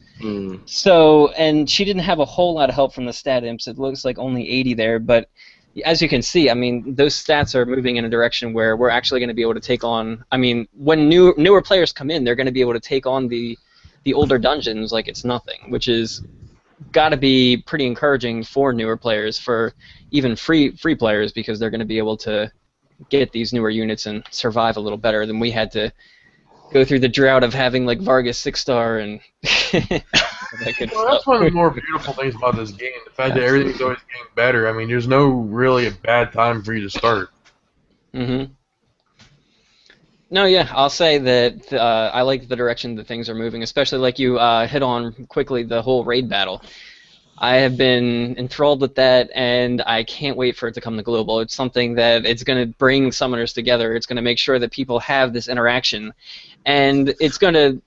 A: So, and she didn't have a whole lot of help from the stat imps. It looks like only 80 there, but as you can see, I mean, those stats are moving in a direction where we're actually going to be able to take on, I mean, when newer players come in, they're going to be able to take on the older dungeons like it's nothing, which is got to be pretty encouraging for newer players, for even free players, because they're going to be able to get these newer units and survive a little better than we had to go through the drought of having like Vargas 6-star and that good
F: Well, that's one of the more beautiful things about this game, the fact that everything's always getting better. I mean, there's no really a bad time for you to start.
A: No, yeah, I'll say that I like the direction that things are moving, especially like you hit on quickly the whole raid battle. I have been enthralled with that, and I can't wait for it to come to global. It's something that it's going to bring summoners together. It's going to make sure that people have this interaction, and it's going to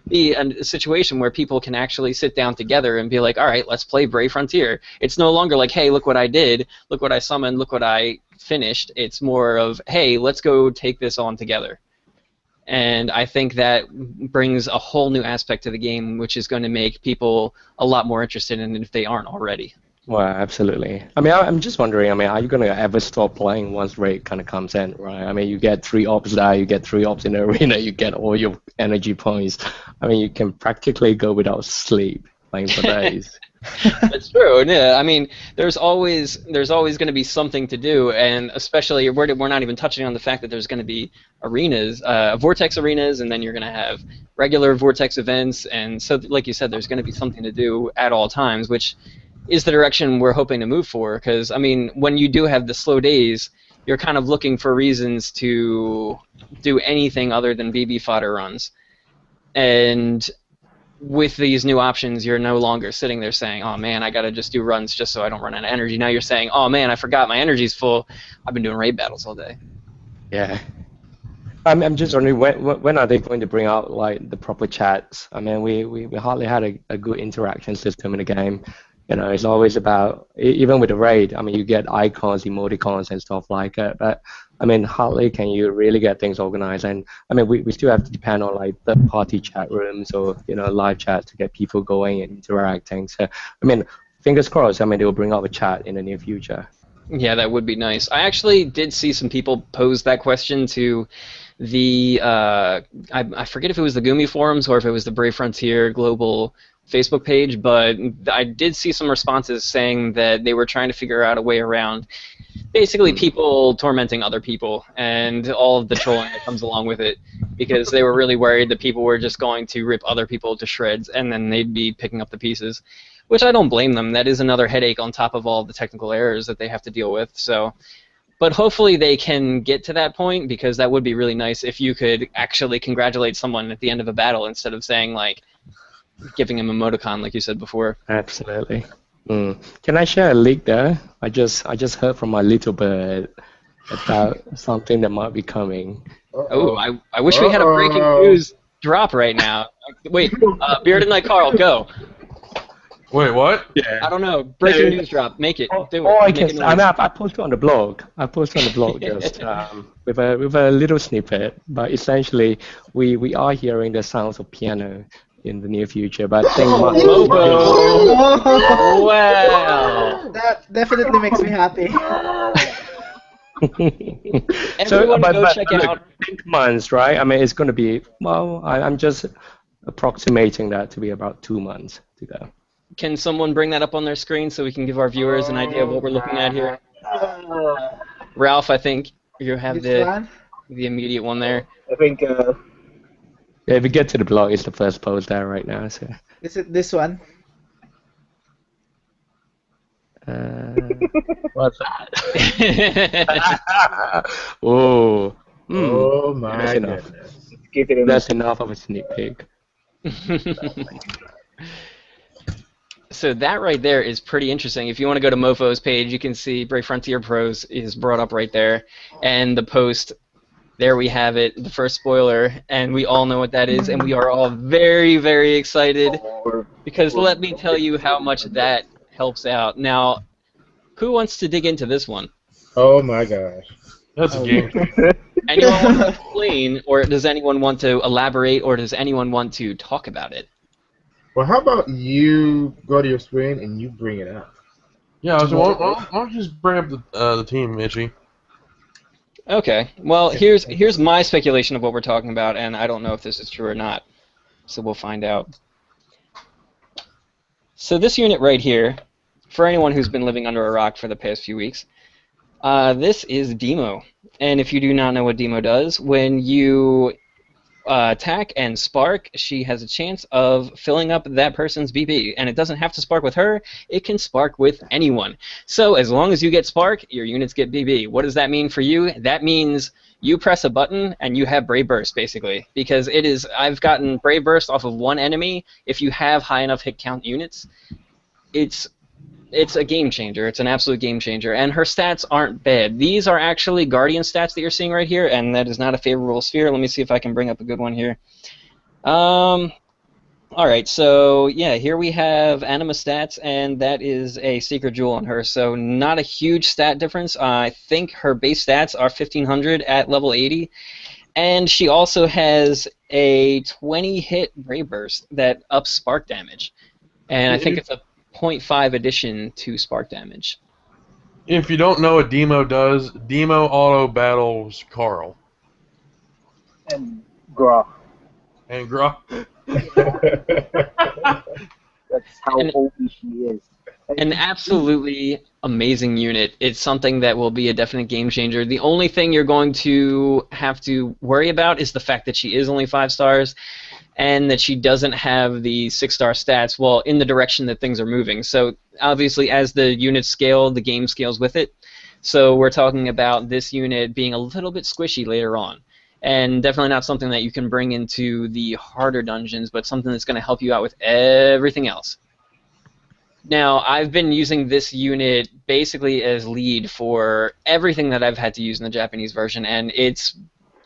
A: be a situation where people can actually sit down together and be like, all right, let's play Brave Frontier. It's no longer like, hey, look what I did, look what I summoned, look what I finished. It's more of, hey, let's go take this on together. And I think that brings a whole new aspect to the game, which is going to make people a lot more interested in it if they aren't already.
E: Well, absolutely. I mean, I'm just wondering, I mean, are you going to ever stop playing once raid kind of comes in, right? I mean, you get 3 ops there, you get 3 ops in the arena, you get all your energy points. I mean, you can practically go without sleep playing for days.
A: That's true. Yeah, I mean, there's always going to be something to do, and especially we're not even touching on the fact that there's going to be arenas, Vortex arenas, and then you're going to have regular Vortex events, and so like you said, there's going to be something to do at all times, which is the direction we're hoping to move for. Because I mean, when you do have the slow days, you're kind of looking for reasons to do anything other than BB fodder runs, and with these new options, you're no longer sitting there saying, oh man, I gotta just do runs just so I don't run out of energy. Now you're saying, oh man, I forgot my energy's full. I've been doing raid battles all day.
E: Yeah. I'm just wondering, when are they going to bring out like the proper chats? I mean, we hardly had a good interaction system in the game. You know, it's always about, even with the raid, I mean, you get icons, emoticons, and stuff like that. But I mean, hardly can you really get things organized. And I mean, we still have to depend on like third-party chat rooms or live chat to get people going and interacting. So I mean, fingers crossed. I mean, they will bring out a chat in the near future.
A: Yeah, that would be nice. I actually did see some people pose that question to the I forget if it was the Gumi forums or if it was the Brave Frontier global Facebook page, but I did see some responses saying that they were trying to figure out a way around basically people tormenting other people and all of the trolling that comes along with it, because they were really worried that people were just going to rip other people to shreds and then they'd be picking up the pieces, which I don't blame them. That is another headache on top of all the technical errors that they have to deal with. So, but hopefully they can get to that point, because that would be really nice if you could actually congratulate someone at the end of a battle instead of saying, like, giving him emoticon like you said before.
E: Absolutely. Can I share a leak there? I just heard from my little bird about something that might be coming.
A: Oh, I wish we had a breaking news drop right now. Wait, Bearded Knight Carl, go.
F: Wait, what?
E: Yeah.
A: I don't know. Breaking news drop. Make it. Do it.
E: Oh, I
A: Make
E: can.
A: it
E: I
A: noise.
E: mean, I posted on the blog. I posted on the blog just with a little snippet. But essentially, we are hearing the sounds of piano in the near future. But I think
A: Wow.
B: That definitely makes me happy.
A: Everyone go check
E: look,
A: out.
E: think months, right? I mean, it's going to be, well, I'm just approximating that to be about 2 months to go.
A: Can someone bring that up on their screen so we can give our viewers an idea of what we're looking at here? Ralph, I think you have
B: This one?
A: the immediate one there.
D: I think
E: Yeah, if you get to the blog, it's the first post there right now. So.
B: Is it this one?
D: what's that?
E: Oh.
C: Oh my
E: That's enough.
C: goodness.
D: Keep it in
E: That's enough of a sneak peek.
A: So that right there is pretty interesting. If you want to go to Mofo's page, you can see Brave Frontier Pros is brought up right there. And the post, there we have it, the first spoiler, and we all know what that is, and we are all very, very excited, because let me tell you how much that helps out. Now, who wants to dig into this one?
C: Oh my gosh.
F: That's a game.
A: Anyone want to explain, or does anyone want to elaborate, or does anyone want to talk about it?
C: Well, how about you go to your screen and you bring it up?
F: Yeah, I was why don't you just bring up the team, Itchy?
A: Okay. Well, here's my speculation of what we're talking about, and I don't know if this is true or not. So we'll find out. So this unit right here, for anyone who's been living under a rock for the past few weeks, this is Demo. And if you do not know what Demo does, when you attack and spark, she has a chance of filling up that person's BP. And it doesn't have to spark with her, it can spark with anyone. So as long as you get spark, your units get BB. What does that mean for you? That means you press a button and you have Brave Burst, basically. Because it is, I've gotten Brave Burst off of one enemy if you have high enough hit count units. It's a game changer. It's an absolute game changer. And her stats aren't bad. These are actually Guardian stats that you're seeing right here, and that is not a favorable sphere. Let me see if I can bring up a good one here. Alright, so yeah, here we have Anima stats, and that is a Secret Jewel on her. So not a huge stat difference. I think her base stats are 1500 at level 80. And she also has a 20-hit Brave Burst that ups spark damage. And I think it's a 0.5 addition to spark damage.
F: If you don't know what Demo does, Demo auto battles Carl.
D: and Gra.
F: And Gra.
D: That's how
A: And-
D: OP she is.
A: An absolutely amazing unit. It's something that will be a definite game changer. The only thing you're going to have to worry about is the fact that she is only 5 stars and that she doesn't have the 6-star stats, well, in the direction that things are moving. So obviously as the units scale, the game scales with it. So we're talking about this unit being a little bit squishy later on. And definitely not something that you can bring into the harder dungeons, but something that's going to help you out with everything else. Now, I've been using this unit basically as lead for everything that I've had to use in the Japanese version, and it's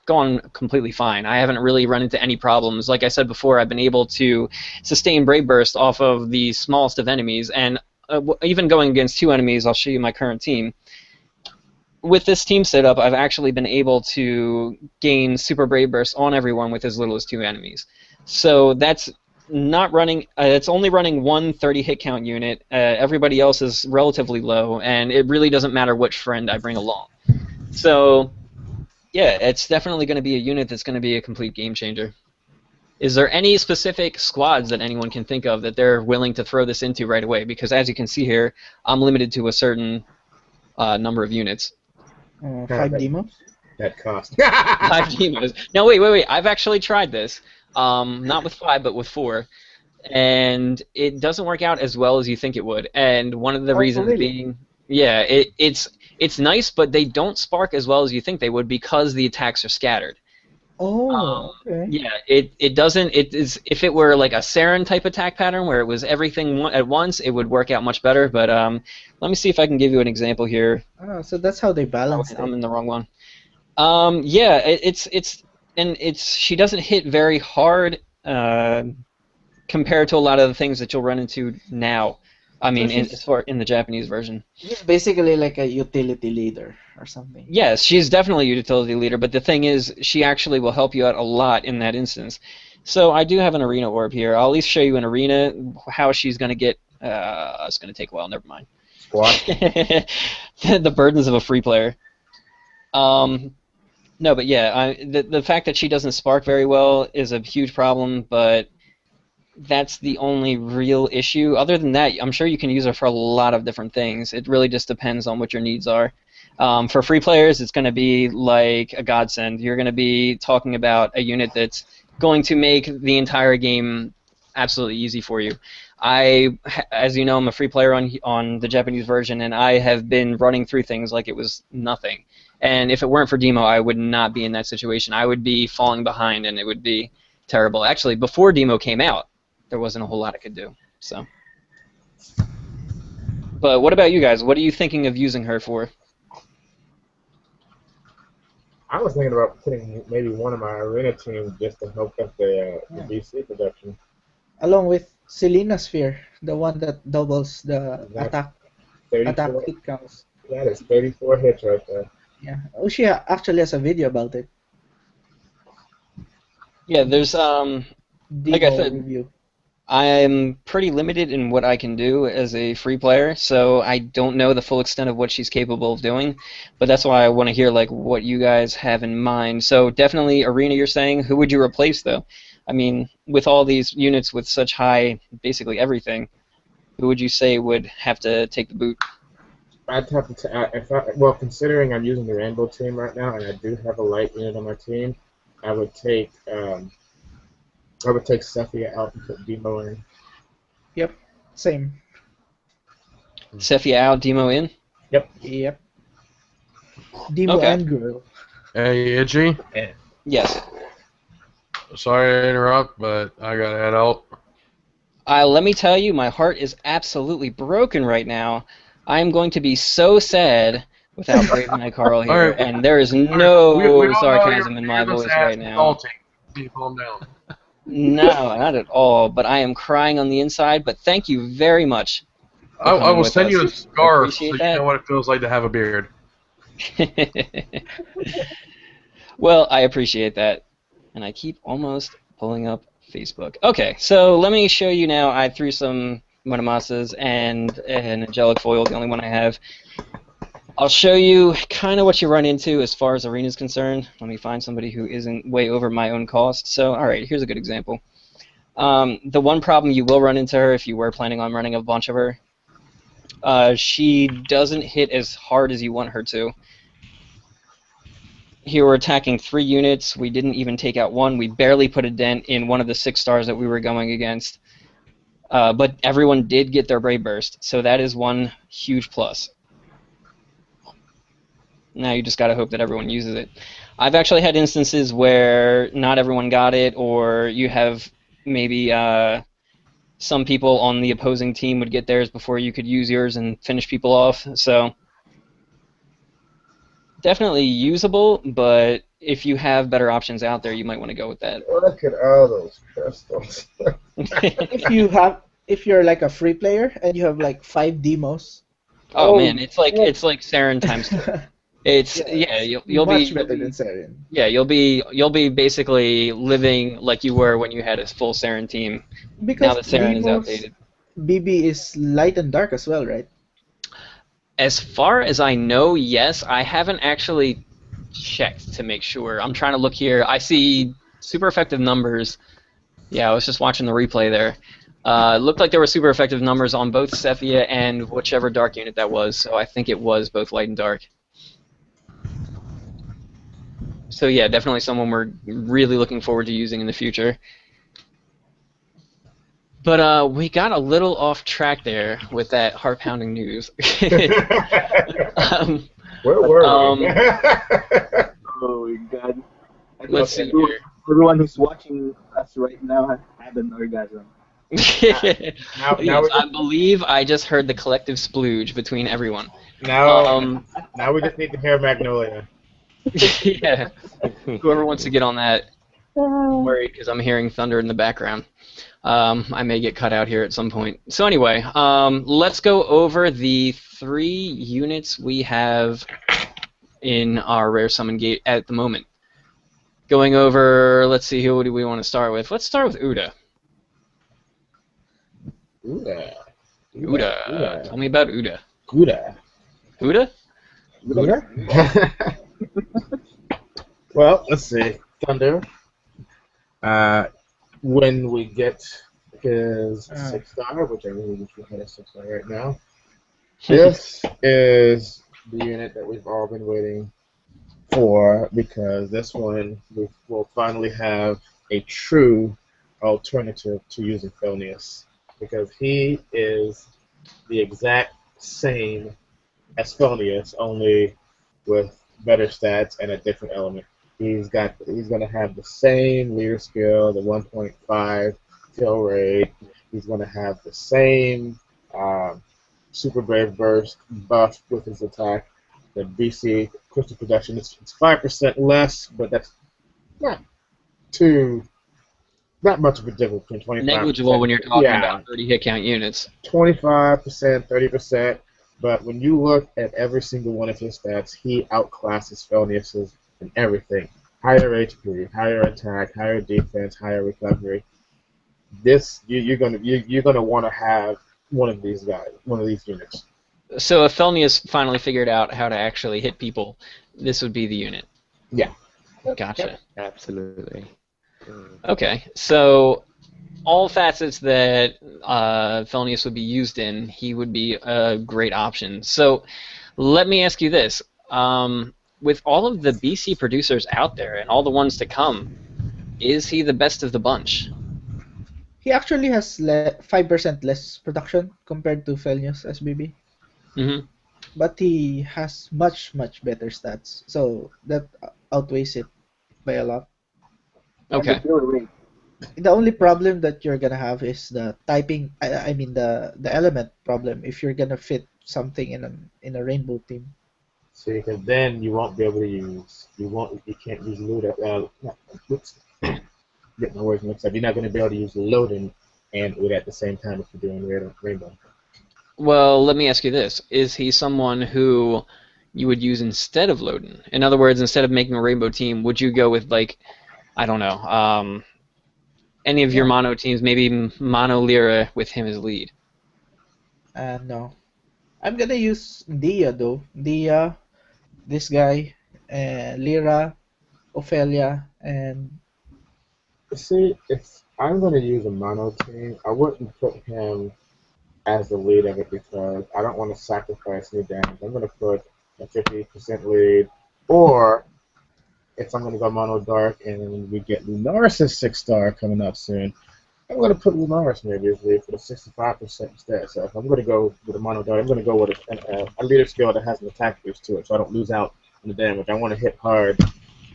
A: gone completely fine. I haven't really run into any problems. Like I said before, I've been able to sustain Brave Burst off of the smallest of enemies, and even going against 2 enemies, I'll show you my current team. With this team setup, I've actually been able to gain Super Brave Burst on everyone with as little as 2 enemies. So that's not running, it's only running one 30 hit count unit. Everybody else is relatively low, and it really doesn't matter which friend I bring along. So, yeah, it's definitely going to be a unit that's going to be a complete game changer. Is there any specific squads that anyone can think of that they're willing to throw this into right away? Because as you can see here, I'm limited to a certain number of units.
B: 5 demos?
C: That cost.
A: 5 demos. No, wait. I've actually tried this. Not with 5, but with 4. And it doesn't work out as well as you think it would. And one of the reasons
B: really?
A: being, yeah, it's nice, but they don't spark as well as you think they would because the attacks are scattered.
B: Oh, okay.
A: Yeah, it doesn't. It is if it were like a Saren type attack pattern where it was everything at once, it would work out much better. But let me see if I can give you an example here.
B: So that's how they balance it.
A: I'm in the wrong one. Yeah, she doesn't hit very hard compared to a lot of the things that you'll run into now. I mean, in the Japanese version.
B: She's basically like a utility leader or something.
A: Yes, she's definitely a utility leader, but the thing is, she actually will help you out a lot in that instance. So I do have an arena orb here. I'll at least show you an arena, how she's going to get... it's going to take a while, never mind.
C: What?
A: The burdens of a free player. No, but yeah, the fact that she doesn't spark very well is a huge problem, but that's the only real issue. Other than that, I'm sure you can use her for a lot of different things. It really just depends on what your needs are. For free players, it's going to be like a godsend. You're going to be talking about a unit that's going to make the entire game absolutely easy for you. As you know, I'm a free player on the Japanese version, and I have been running through things like it was nothing. And if it weren't for Demo, I would not be in that situation. I would be falling behind, and it would be terrible. Actually, before Demo came out, there wasn't a whole lot I could do. So, but what about you guys? What are you thinking of using her for?
C: I was thinking about putting maybe one of my arena teams just to help up the BC production.
B: Along with Selena Sphere, the one that doubles the
C: That's
B: attack hit counts.
C: That is 34 hits right there.
B: Yeah. Oh, she actually has a video about it.
A: Yeah, there's like I said,
B: review.
A: I'm pretty limited in what I can do as a free player, so I don't know the full extent of what she's capable of doing, but that's why I want to hear like what you guys have in mind. So definitely Arena, you're saying. Who would you replace though? I mean, with all these units with such high, basically everything, who would you say would have to take the boot?
C: I'd have to well, considering I'm using the Rainbow team right now, and I do have a light unit on my team, I would take Cephia out and put Demo in.
B: Yep, same.
A: Cephia out, Demo in?
B: Yep. Demo
A: Okay.
B: and Girl.
F: Hey, Itchy.
A: Yes.
F: Sorry to interrupt, but I gotta head out.
A: Let me tell you, my heart is absolutely broken right now. I'm going to be so sad without Brave Knight Carl here,
F: All right.
A: and there is
F: We
A: no
F: all know
A: sarcasm in
F: you're
A: my
F: the
A: voice
F: sad
A: right now.
F: salty. You calm down.
A: No, not at all, but I am crying on the inside, but thank you very much. for
F: I
A: coming
F: will
A: with
F: send you a
A: us.
F: scarf so
A: Appreciate
F: you
A: that.
F: know what it feels like to have a beard.
A: Well, I appreciate that. And I keep almost pulling up Facebook. Okay, so let me show you now. I threw some Monomasas and an Angelic Foil, the only one I have. I'll show you kind of what you run into as far as Arena is concerned. Let me find somebody who isn't way over my own cost. So, alright, here's a good example. The one problem you will run into her if you were planning on running a bunch of her, she doesn't hit as hard as you want her to. Here we're attacking 3 units. We didn't even take out one. We barely put a dent in one of the 6 stars that we were going against. But everyone did get their Brave Burst, so that is one huge plus. Now you just gotta hope that everyone uses it. I've actually had instances where not everyone got it, or you have maybe some people on the opposing team would get theirs before you could use yours and finish people off. So definitely usable, but if you have better options out there, you might want to go with that.
C: Look at all those crystals.
B: If you're like a free player and you have like 5 demos.
A: Oh man, it's like Saren times 2. It's you'll
B: much
A: be
B: better than Saren.
A: Yeah, you'll be basically living like you were when you had a full Saren team.
B: Because
A: Now that Saren is
B: demos,
A: outdated.
B: BB is light and dark as well, right?
A: As far as I know, yes. I haven't actually checked to make sure. I'm trying to look here. I see super effective numbers. Yeah, I was just watching the replay there. It looked like there were super effective numbers on both Cephia and whichever dark unit that was, so I think it was both light and dark. So yeah, definitely someone we're really looking forward to using in the future. But we got a little off track there with that heart-pounding news.
C: Where were we?
D: Oh my god. I
A: Let's
D: thought
A: see here.
D: everyone who's watching us right now had an orgasm.
C: now
A: Yes,
C: we
A: I believe I just heard the collective splooge between everyone.
C: now we just need to hear Magnolia.
A: Yeah, whoever wants to get on that, don't worry, because I'm hearing thunder in the background. I may get cut out here at some point. So anyway, let's go over the 3 units we have in our rare summon gate at the moment. Going over, let's see, who do we want to start with? Let's start with Uda. Uda. Tell me about Uda.
C: Uda.
A: Uda?
C: Well, let's see. Thunder. When we get his 6-star, which I really wish we had a 6-star right now, this is the unit that we've all been waiting for, because this one we will finally have a true alternative to using Felnius, because he is the exact same as Felnius, only with better stats and a different element. He's gonna have the same leader skill, the 1.5 kill rate. He's gonna have the same super brave burst buff with his attack. The BC crystal production it's 5% less, but that's not much of a difference between 25%.
A: Negligible when you're talking about 30 hit count units.
C: 25%, 30%. But when you look at every single one of his stats, he outclasses Felnius's in everything. Higher HP, higher attack, higher defense, higher recovery. You're gonna want to have one of these guys, one of these units.
A: So if Felnius finally figured out how to actually hit people, this would be the unit.
C: Yeah.
A: Gotcha.
E: Yep, absolutely.
A: Okay, so all facets that Felnius would be used in, he would be a great option. So let me ask you this. With all of the BC producers out there and all the ones to come, is he the best of the bunch?
B: He actually has 5% less production compared to Felnius SBB.
A: Mm-hmm.
B: But he has much better stats, so that outweighs it by a lot.
A: Okay.
B: The only problem that you're gonna have is the typing. I mean the element problem. If you're gonna fit something in a rainbow team.
C: See, because then you won't be able to use. You can't use Luda. Get my words mixed up. You're not going to be able to use Logan and Uda at the same time if you're doing Rainbow.
A: Well, let me ask you this. Is he someone who you would use instead of Loden? In other words, instead of making a rainbow team, would you go with, like, I don't know, any of your mono teams, maybe mono Lyra with him as lead?
B: No. I'm gonna use Dia though. Dia, this guy, Lyra, Ophelia, and...
C: See, if I'm going to use a mono team, I wouldn't put him as the lead of it because I don't want to sacrifice any damage. I'm going to put a 50% lead, or if I'm going to go mono dark and we get Lunaris' 6-star coming up soon, I'm going to put Lunaris maybe as lead for the 65% instead. So if I'm going to go with a mono dark, I'm going to go with a leader skill that has an attack boost to it, so I don't lose out on the damage. I want to hit hard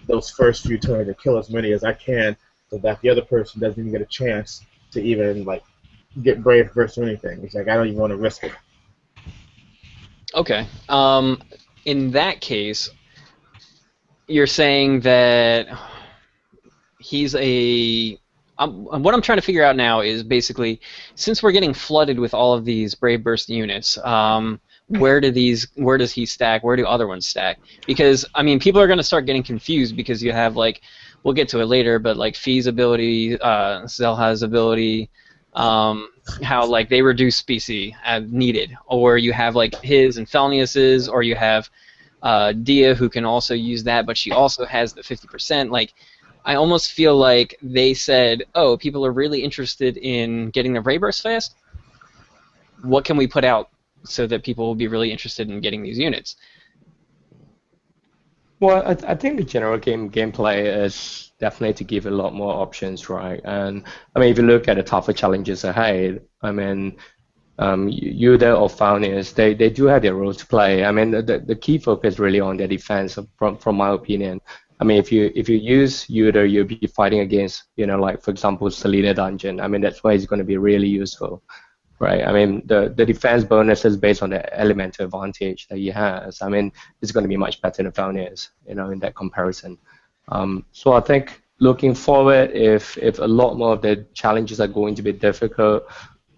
C: those first few turns and kill as many as I can, so that the other person doesn't even get a chance to even like get brave versus anything. It's like I don't even want to risk it.
A: Okay. In that case, you're saying that he's a... what I'm trying to figure out now is basically, since we're getting flooded with all of these Brave Burst units, where does he stack? Where do other ones stack? Because, I mean, people are going to start getting confused because you have, like, we'll get to it later, but, like, Fee's ability, Zelha's ability, how, like, they reduce BC as needed. Or you have, like, his and Felnius's, or you have Dia, who can also use that, but she also has the 50%. Like, I almost feel like they said, oh, people are really interested in getting the Ray Burst fast. What can we put out so that people will be really interested in getting these units?
E: Well, I think the general gameplay is definitely to give a lot more options, right? And I mean, if you look at the tougher challenges ahead, I mean, Yuda or Founders, they do have their roles to play. I mean, the key focus really on their defense, from my opinion. I mean, if you use Yuda, you'll be fighting against, like for example, Selena Dungeon. I mean, that's why it's going to be really useful. Right. I mean, the defense bonus is based on the elemental advantage that he has. I mean, it's going to be much better than Founders, in that comparison. So I think looking forward, if a lot more of the challenges are going to be difficult,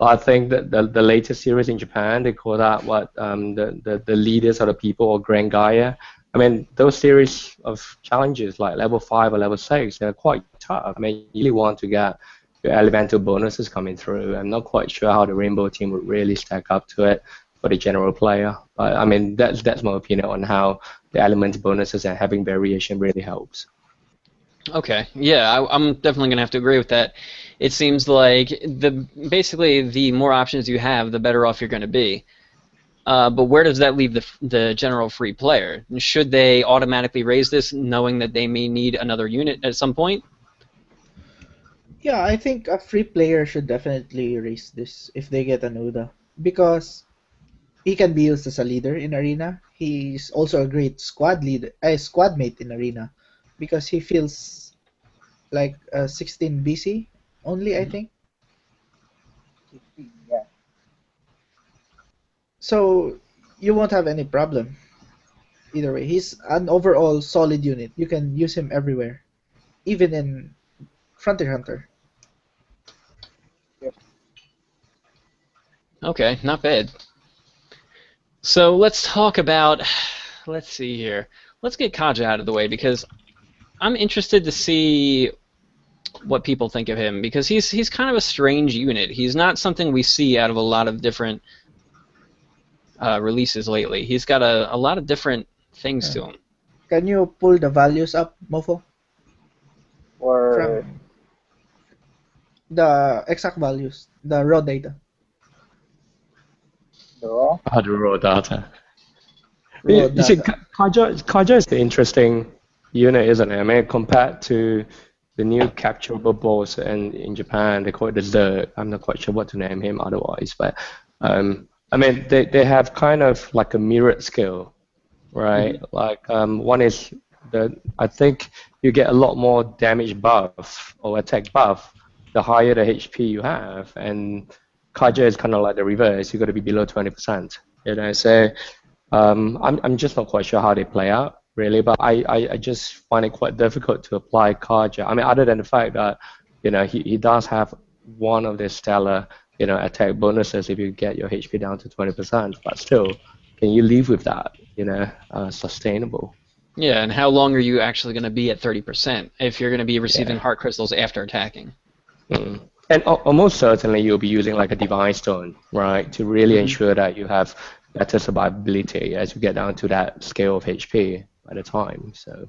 E: I think that the latest series in Japan, they call that the leaders of the people, or Grand Gaia. I mean, those series of challenges like level 5 or level 6, they're quite tough. I mean, you really want to get your elemental bonuses coming through. I'm not quite sure how the Rainbow team would really stack up to it for the general player. But I mean, that's my opinion on how the element bonuses and having variation really helps.
A: Okay, yeah, I'm definitely gonna have to agree with that. It seems like basically the more options you have, the better off you're gonna be. But where does that leave the general free player? Should they automatically raise this, knowing that they may need another unit at some point?
B: Yeah, I think a free player should definitely raise this if they get an Uda, because he can be used as a leader in arena. He's also a great squad mate in arena, because he feels like 16 BC only, I think.
D: Yeah.
B: So you won't have any problem either way. He's an overall solid unit. You can use him everywhere, even in Frontier Hunter.
D: Yep.
A: Okay, not bad. So let's talk about, let's see here. Let's get Kaja out of the way, because I'm interested to see what people think of him, because he's kind of a strange unit. He's not something we see out of a lot of different releases lately. He's got a lot of different things to him.
B: Can you pull the values up, Mofo?
D: Or
B: From the exact values, the raw data.
D: the raw.
E: The raw data.
B: Raw
E: You see,
B: data.
E: Kaja is the interesting unit, isn't it? I mean, compared to the new capturable boss in Japan, they call it the Zerg. I'm not quite sure what to name him otherwise, but I mean, they have kind of like a mirrored skill, right? Like one is I think you get a lot more damage buff or attack buff the higher the HP you have, and Kaja is kind of like the reverse. You got to be below 20%. So I'm just not quite sure how they play out really, but I just find it quite difficult to apply Kaja. I mean, other than the fact that he does have one of the stellar attack bonuses if you get your HP down to 20%, but still, can you live with that? Sustainable.
A: Yeah, and how long are you actually going to be at 30% if you're going to be receiving heart crystals after attacking?
E: Mm. And almost certainly you'll be using like a divine stone, right, to really ensure that you have better survivability as you get down to that scale of HP at a time. So.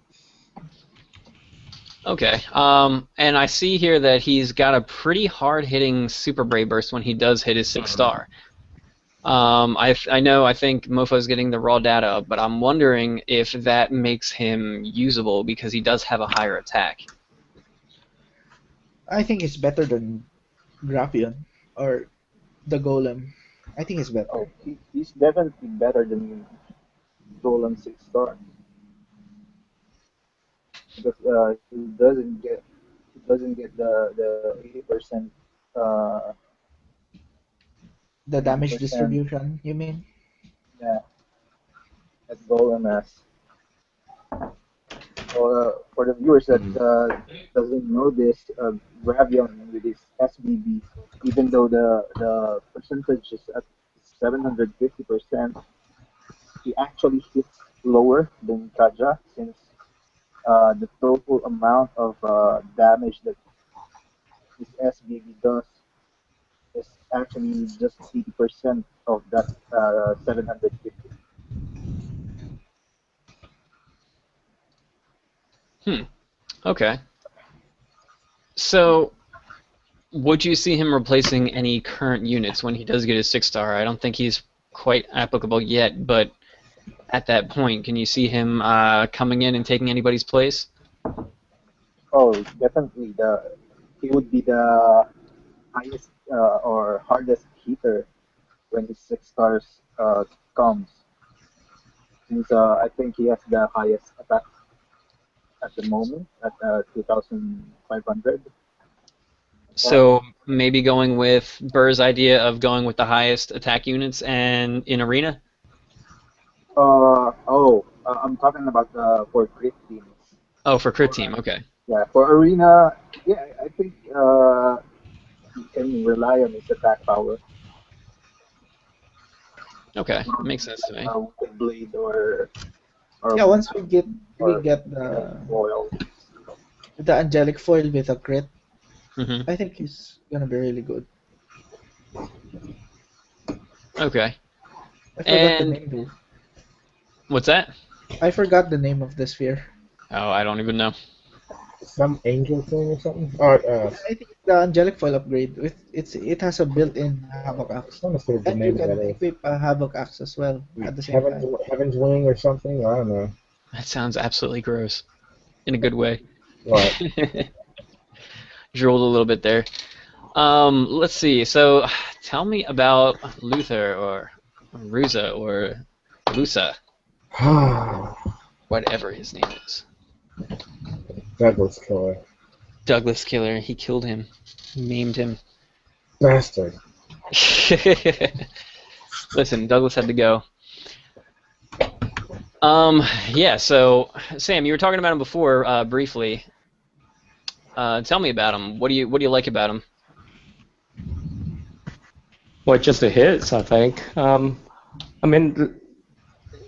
A: Okay, and I see here that he's got a pretty hard-hitting Super Brave Burst when he does hit his 6-star. I think Mofo's getting the raw data up, but I'm wondering if that makes him usable because he does have a higher attack.
B: I think it's better than Graphion or the Golem. I think it's better.
D: Oh, he's definitely better than Dolan 6-star. Because he doesn't get the 80% uh
B: The damage
D: 80%,
B: distribution, you mean?
D: yeah, that Dolan has. For the viewers that doesn't know this, Gravion with his SBB, even though the percentage is at 750%, he actually hits lower than Kaja, since the total amount of damage that his SBB does is actually just 80% of that 750.
A: Okay. So, would you see him replacing any current units when he does get his 6-star? I don't think he's quite applicable yet, but at that point, can you see him coming in and taking anybody's place?
D: Oh, definitely. He would be the highest or hardest hitter when his 6 stars comes. Since I think he has the highest attack at the moment at 2,500.
A: So maybe going with Burr's idea of going with the highest attack units and in arena.
D: I'm talking about for crit teams.
A: Oh, for crit team. Okay.
D: Yeah, for arena, yeah, I think he can rely on his attack power.
A: Okay, makes sense to me.
D: With the blade or
B: Yeah, once we
D: or
B: get the
D: foil.
B: angelic foil with a crit,
A: Hmm.
B: I think he's gonna be really good.
A: Okay.
B: I forgot the
A: And
B: name though.
A: what's that?
B: I forgot the name of the sphere.
A: Oh, I don't even know.
C: Some angel thing or something? Oh,
B: I think the angelic foil upgrade it has a built-in havoc axe,
C: I want to see what the
B: and you
C: name of
B: can
C: that is.
B: equip a havoc axe as well at the same time.
C: Heaven's Wing or something? I don't know.
A: That sounds absolutely gross, in a good way.
C: What?
A: Drooled a little bit there. Let's see. So, tell me about Luther or Ruza or Lusa, whatever his name is.
C: Douglas Killer.
A: Douglas Killer. He killed him. He maimed him.
C: Bastard.
A: Listen, Douglas had to go. Yeah. So, Sam, you were talking about him before, briefly. Tell me about him. What do you like about him?
E: Well, just the hits, I think. I mean,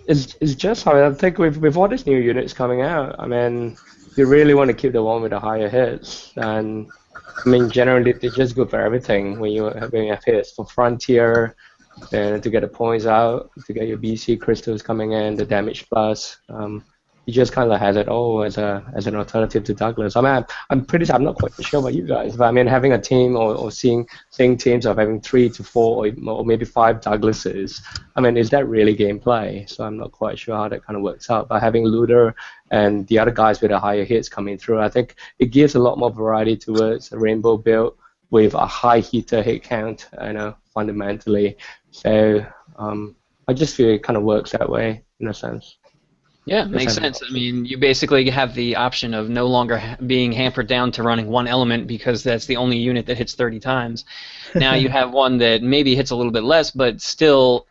E: it's just how I think with all these new units coming out. I mean, you really want to keep the one with the higher hits, and I mean, generally they're just good for everything when you have hits for Frontier, and to get the points out, to get your BC crystals coming in, the damage plus. You just kind of has it all as an alternative to Douglas. I mean, I'm not quite sure about you guys, but I mean, having a team or seeing teams of having 3 to 4 or maybe 5 Douglases, I mean, is that really gameplay? So I'm not quite sure how that kind of works out. But having Luther and the other guys with the higher hits coming through, I think it gives a lot more variety towards a rainbow build with a high heater hit count, fundamentally. So I just feel it kind of works that way in a sense.
A: Yeah, makes sense. I mean, you basically have the option of no longer being hampered down to running one element because that's the only unit that hits 30 times. Now you have one that maybe hits a little bit less, but still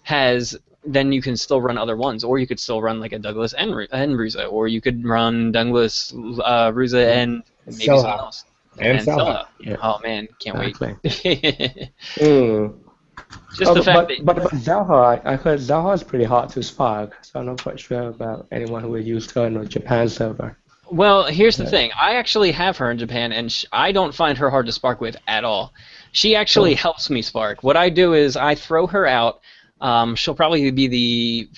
A: has. Then you can still run other ones, or you could still run like a Douglas and Ruza, or you could run Douglas, Ruza, and maybe
C: Selha.
A: someone else.
C: And
A: Selha.
E: Yeah.
A: Oh man, can't wait.
E: Mm.
A: Just the fact
E: but Zelha, I heard Zelha is pretty hard to spark, so I'm not quite sure about anyone who would use her on a Japan server.
A: Well, here's the thing. I actually have her in Japan, and I don't find her hard to spark with at all. She actually helps me spark. What I do is I throw her out. She'll probably be the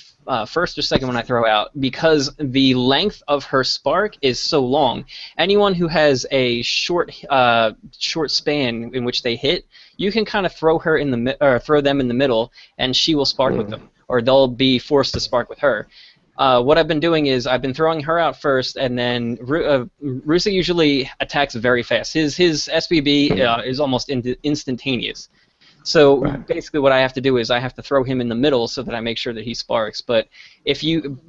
A: first or second one I throw out because the length of her spark is so long. Anyone who has a short span in which they hit, you can kind of throw them in the middle, and she will spark with them, or they'll be forced to spark with her. What I've been doing is I've been throwing her out first, and then Rusa usually attacks very fast. His SBB is almost instantaneous. So basically what I have to do is I have to throw him in the middle so that I make sure that he sparks. But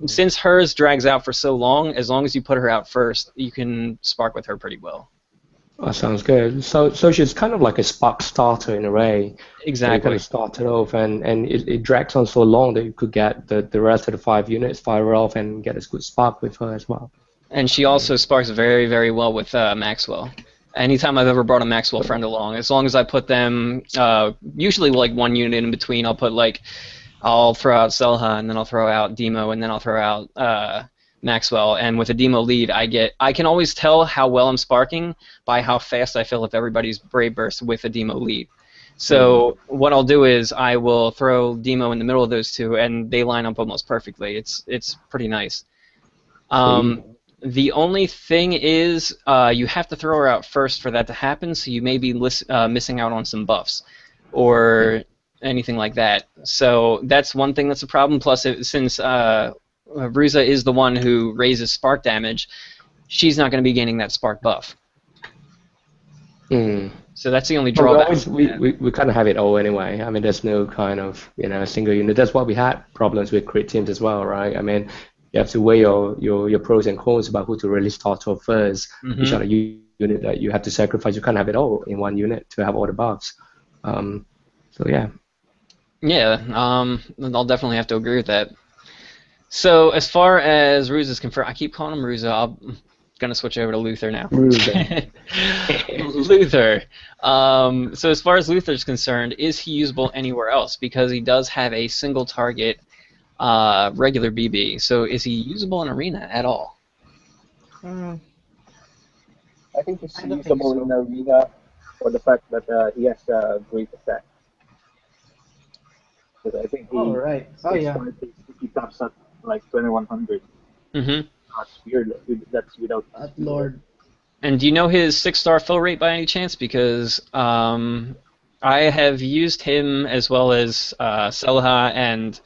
A: since hers drags out for so long as you put her out first, you can spark with her pretty well.
E: That sounds good. So she's kind of like a spark starter in a way.
A: Exactly.
E: You kind of start it off, and it drags on so long that you could get the rest of the 5 units fire off and get a good spark with her as well.
A: And she also sparks very, very well with Maxwell. Anytime I've ever brought a Maxwell friend along, as long as I put them, usually like one unit in between, I'll throw out Selha, and then I'll throw out Demo, and then I'll throw out Maxwell. And with a Demo lead, I can always tell how well I'm sparking by how fast I fill up everybody's Brave Burst with a Demo lead. So what I'll do is I will throw Demo in the middle of those two, and they line up almost perfectly. It's pretty nice. The only thing is you have to throw her out first for that to happen, so you may be missing out on some buffs or anything like that. So that's one thing that's a problem. Plus, since Ruza is the one who raises spark damage, she's not going to be gaining that spark buff.
E: Hmm.
A: So that's the only
E: But
A: drawback.
E: we kind of have it all anyway. I mean, there's no kind of single unit. That's why we had problems with crit teams as well, right? I mean, you have to weigh your pros and cons about who to really start off first. Which are the unit that you have to sacrifice. You can't have it all in one unit to have all the buffs. So yeah.
A: Yeah, I'll definitely have to agree with that. So as far as Ruse is confirmed, I keep calling him Ruse. I'm gonna switch over to Luther now. Luther. So as far as Luther's concerned, is he usable anywhere else? Because he does have a single target regular BB. So is he usable in arena at all?
D: I think he's
B: I don't think
D: usable
B: so.
D: in arena for the fact that he has a great attack. Because I think
B: Oh, right. Oh, yeah.
D: he tops at like 2100.
A: Mm-hmm.
D: That's weird. That's without.
B: Lord.
A: And do you know his 6-star fill rate by any chance? Because I have used him as well as Selha and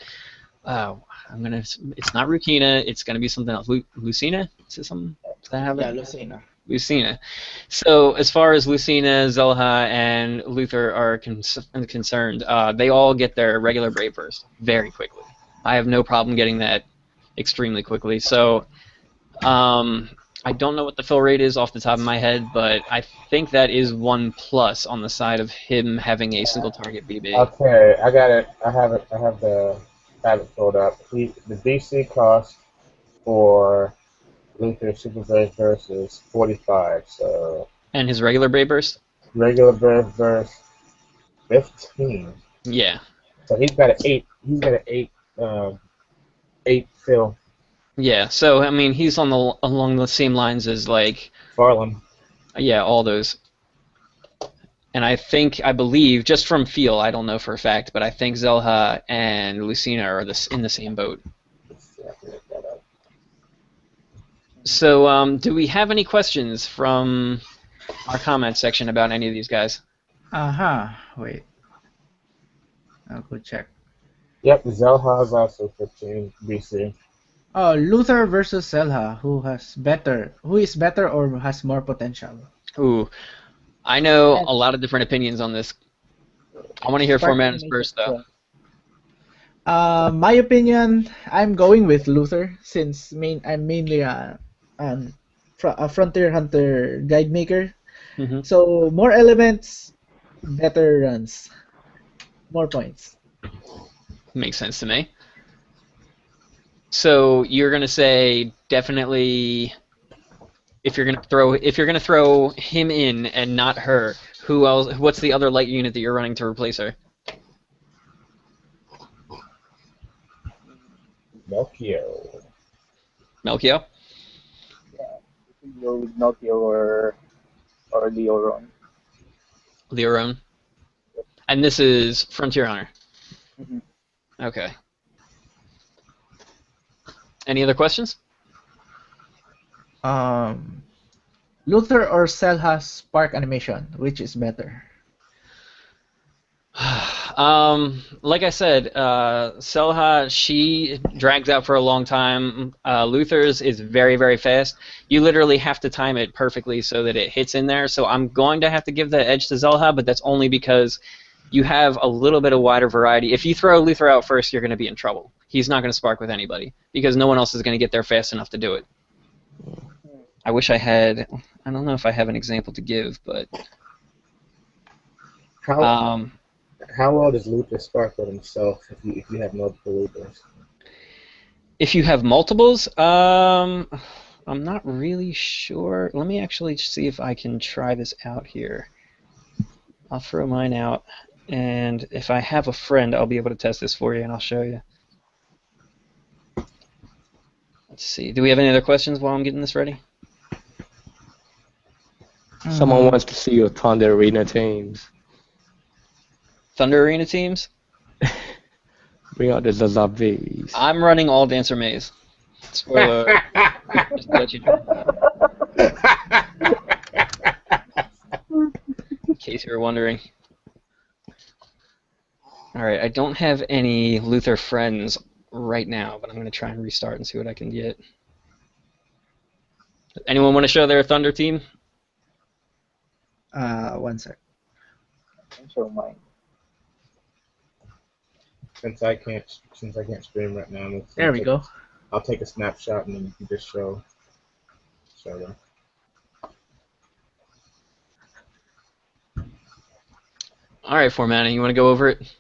A: it's not Rukina. It's gonna be something else. Lucina? Is it something? Does that have
B: Yeah,
A: it?
B: Lucina.
A: Lucina. So as far as Lucina, Zelha, and Luther are concerned, they all get their regular Brave Burst very quickly. I have no problem getting that extremely quickly. So I don't know what the fill rate is off the top of my head, but I think that is 1+ on the side of him having a single target BB.
C: Okay, I got it. I have it. I have it filled up. The DC cost for Luther Super Brave Burst is 45. So
A: And his regular Brave Burst?
C: regular Brave Burst 15.
A: Yeah.
C: So he's got an 8. He's got an 8 fill.
A: Yeah. So I mean, he's on along the same lines as like
C: Farland.
A: yeah, all those. And I believe, just from feel, I don't know for a fact, but I think Zelha and Lucina are in the same boat. So, do we have any questions from our comment section about any of these guys?
B: Wait. I'll go check.
C: Yep, Zelha is also 15 BC.
B: Oh, Luther versus Selha. Who is better or has more potential?
A: Ooh, I know a lot of different opinions on this. I want to hear Forman's first, though.
B: My opinion, I'm going with Luther since I'm mainly a Frontier Hunter guide maker.
A: Mm-hmm.
B: So more elements, better runs, more points.
A: Makes sense to me. So you're gonna say definitely if you're gonna throw him in and not her, who else? What's the other light unit that you're running to replace her?
C: Melchior.
A: Melchior?
D: Yeah, you can go with Melchior or Leoron.
A: Leoron? And this is Frontier Hunter.
D: Mm-hmm.
A: Okay. Any other questions?
B: Luther or Selha's spark animation, which is better?
A: Like I said, Selha, she drags out for a long time. Luther's is very, very fast. You literally have to time it perfectly so that it hits in there. So I'm going to have to give the edge to Zelha, but that's only because you have a little bit of wider variety. If you throw Luther out first, you're going to be in trouble. He's not going to spark with anybody because no one else is going to get there fast enough to do it. I wish I had. I don't know if I have an example to give, but
C: How well does Luther spark with himself if you have multiple Luthers?
A: if you have multiples, I'm not really sure. Let me actually see if I can try this out here. I'll throw mine out, and if I have a friend, I'll be able to test this for you, and I'll show you. Let's see. Do we have any other questions while I'm getting this ready?
E: Someone wants to see your Thunder Arena teams.
A: Thunder Arena teams?
E: Bring out the Zazabis.
A: I'm running all Dancer Maze. Spoiler. Just to let you know, in case you were wondering. All right, I don't have any Luther friends right now, but I'm going to try and restart and see what I can get. Anyone want to show their Thunder team?
B: One sec.
D: I'll show mine.
C: Since I can't stream right now,
B: There we go.
C: I'll take a snapshot and then you can just show them.
A: All right, Formanna, you want to go over it?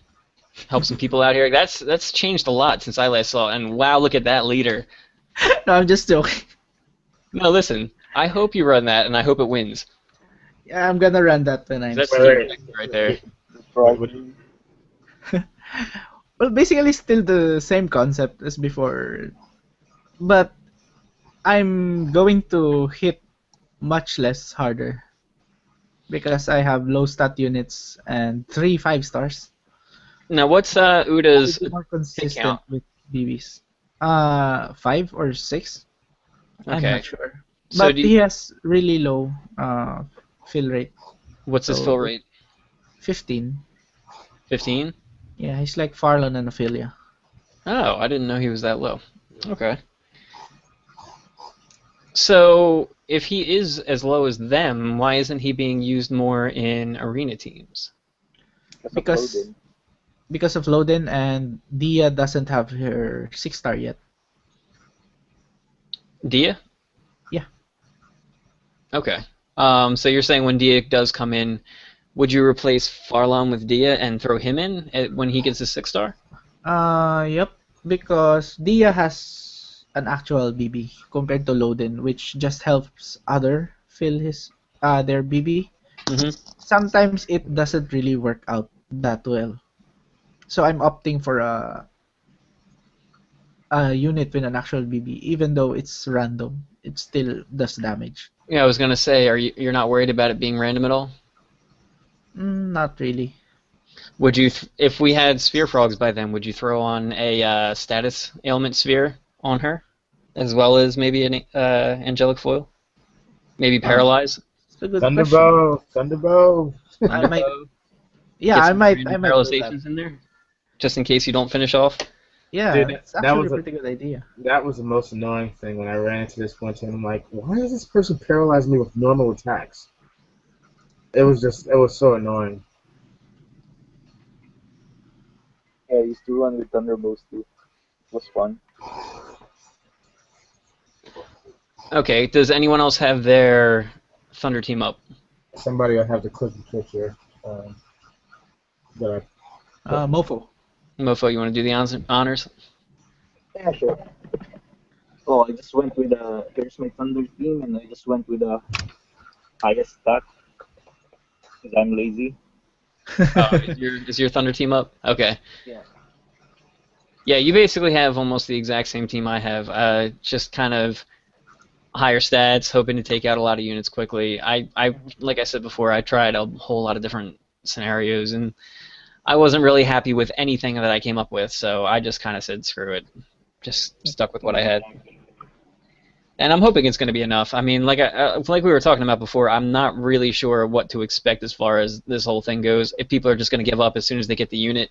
A: Help some people out here. That's changed a lot since I last saw it. And wow, look at that leader.
B: No, I'm just joking.
A: No, listen. I hope you run that, and I hope it wins.
B: Yeah, I'm gonna run that when I'm.
A: That's
C: Wait.
A: right there.
D: Probably.
B: Well, basically, still the same concept as before, but I'm going to hit much less harder because I have low stat units and 3 5-stars.
A: Now, what's Uda's
B: More
A: hit
B: consistent
A: count?
B: with BBs. 5 or 6. I'm
A: Okay.
B: not sure.
A: So
B: But he has really low fill rate.
A: What's his
B: So-
A: fill rate?
B: 15.
A: 15?
B: Yeah, he's like Farlon and Ophelia.
A: Oh, I didn't know he was that low. Okay. So, if he is as low as them, why isn't he being used more in arena teams?
B: Because-
D: Logan.
B: Because of Loden, and Dia doesn't have her 6-star yet.
A: Dia?
B: Yeah.
A: Okay. So you're saying when Dia does come in, would you replace Farlon with Dia and throw him in when he gets his 6-star?
B: Yep. Because Dia has an actual BB compared to Loden, which just helps other fill their BB.
A: Mm-hmm.
B: Sometimes it doesn't really work out that well. So I'm opting for a unit with an actual BB, even though it's random. It still does damage.
A: Yeah, I was gonna say, you're not worried about it being random at all?
B: Not really.
A: Would you, if we had Sphere Frogs by then, would you throw on a status ailment sphere on her, as well as maybe an angelic foil? Maybe paralyze?
B: It's a good question.
C: Thunderbow.
B: I might. Yeah,
A: Get
B: I
A: some
B: might.
A: random
B: I might do that.
A: paralyzations in there, just in case you don't finish off.
B: Yeah,
C: Dude,
B: it's
C: that
B: actually
C: was
B: a
C: a-
B: pretty good idea.
C: That was the most annoying thing when I ran into this one time. I'm like, why does this person paralyze me with normal attacks? It was so annoying.
D: Yeah, I used to run with Thunderbolts too. It was fun.
A: Okay, does anyone else have their Thunder team up?
C: Somebody will have to click the picture. That
B: Mofo.
A: Mofo, you want to do the honors?
D: Yeah, sure. Oh, I just went with here's my Thunder team, and I just went with a highest stat because I'm lazy.
A: Is your Thunder team up? Okay.
D: Yeah.
A: Yeah, you basically have almost the exact same team I have. Just kind of higher stats, hoping to take out a lot of units quickly. I like I said before, I tried a whole lot of different scenarios, and I wasn't really happy with anything that I came up with, so I just kind of said, screw it. Just stuck with what I had. And I'm hoping it's going to be enough. I mean, like we were talking about before, I'm not really sure what to expect as far as this whole thing goes. If people are just going to give up as soon as they get the unit,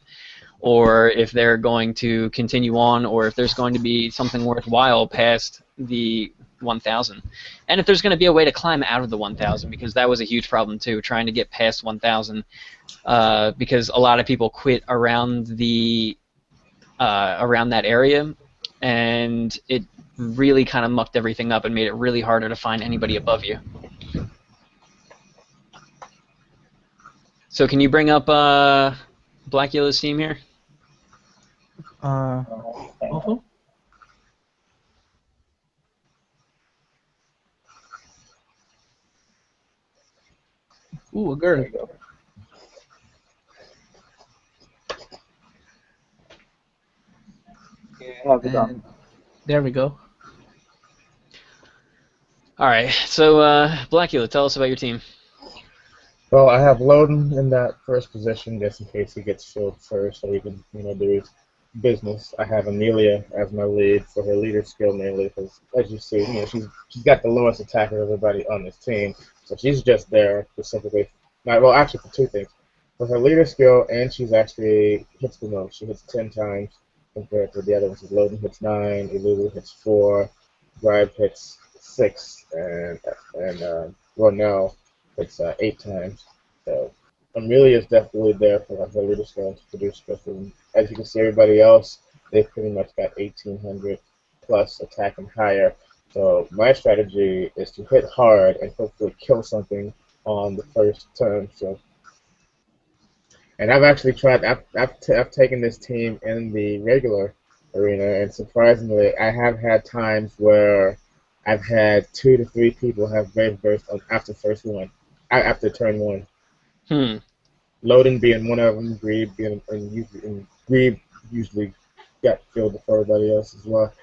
A: or if they're going to continue on, or if there's going to be something worthwhile past the 1,000. And if there's going to be a way to climb out of the 1,000, because that was a huge problem too, trying to get past 1,000, because a lot of people quit around that area, and it really kind of mucked everything up and made it really harder to find anybody above you. So can you bring up Black Yellow's team here?
B: Mofo? Ooh, a girl.
D: There you go. Yeah, I have it on.
B: And there we go.
A: All right, so Blackula, tell us about your team.
C: Well, I have Loden in that first position just in case he gets shielded first, so we can, do business, I have Amelia as my lead for her leader skill mainly because, as you see, she's got the lowest attack of everybody on this team, so she's just there specifically. Not well, actually for two things, for her leader skill, and she's actually hits the most. She hits 10 times compared to the other ones. Logan hits 9, Elulu hits 4, Gribe hits 6, and Ronell hits 8 times. So Amelia is definitely there for her leader skill to produce special. And as you can see, everybody else, they've pretty much got 1800 plus attack and higher. So my strategy is to hit hard and hopefully kill something on the first turn. So, and I've actually tried. I've taken this team in the regular arena, and surprisingly, I have had times where I've had 2 to 3 people have Brave Burst after after turn 1.
A: Hmm.
C: Loden being one of them, Grebe being, and Grebe usually got filled before everybody else as well.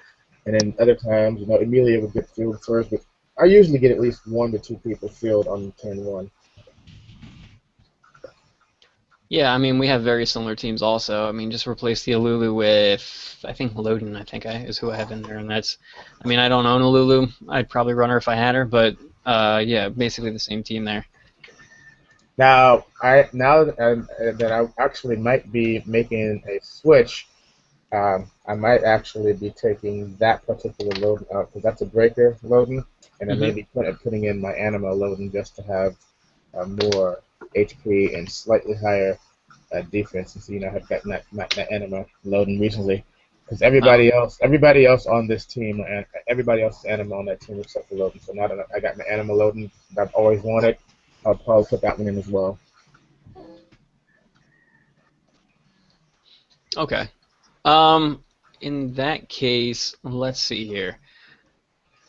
C: And then other times, Amelia would get filled first, but I usually get at least 1 to 2 people filled on turn 1.
A: Yeah, I mean, we have very similar teams also. I mean, just replace the Alulu with, I think Loden, is who I have in there, and that's, I mean, I don't own Alulu. I'd probably run her if I had her, but yeah, basically the same team there.
C: Now that I actually might be making a switch, I might actually be taking that particular load out because that's a breaker loading, and I may be putting in my anima loading just to have more HP and slightly higher defense. Since I've gotten that anima loading recently, because everybody else on this team, and everybody else's anima on that team except for loading. So now that I got my anima loading that I've always wanted, I'll probably put that one in as well.
A: Okay. In that case, let's see here.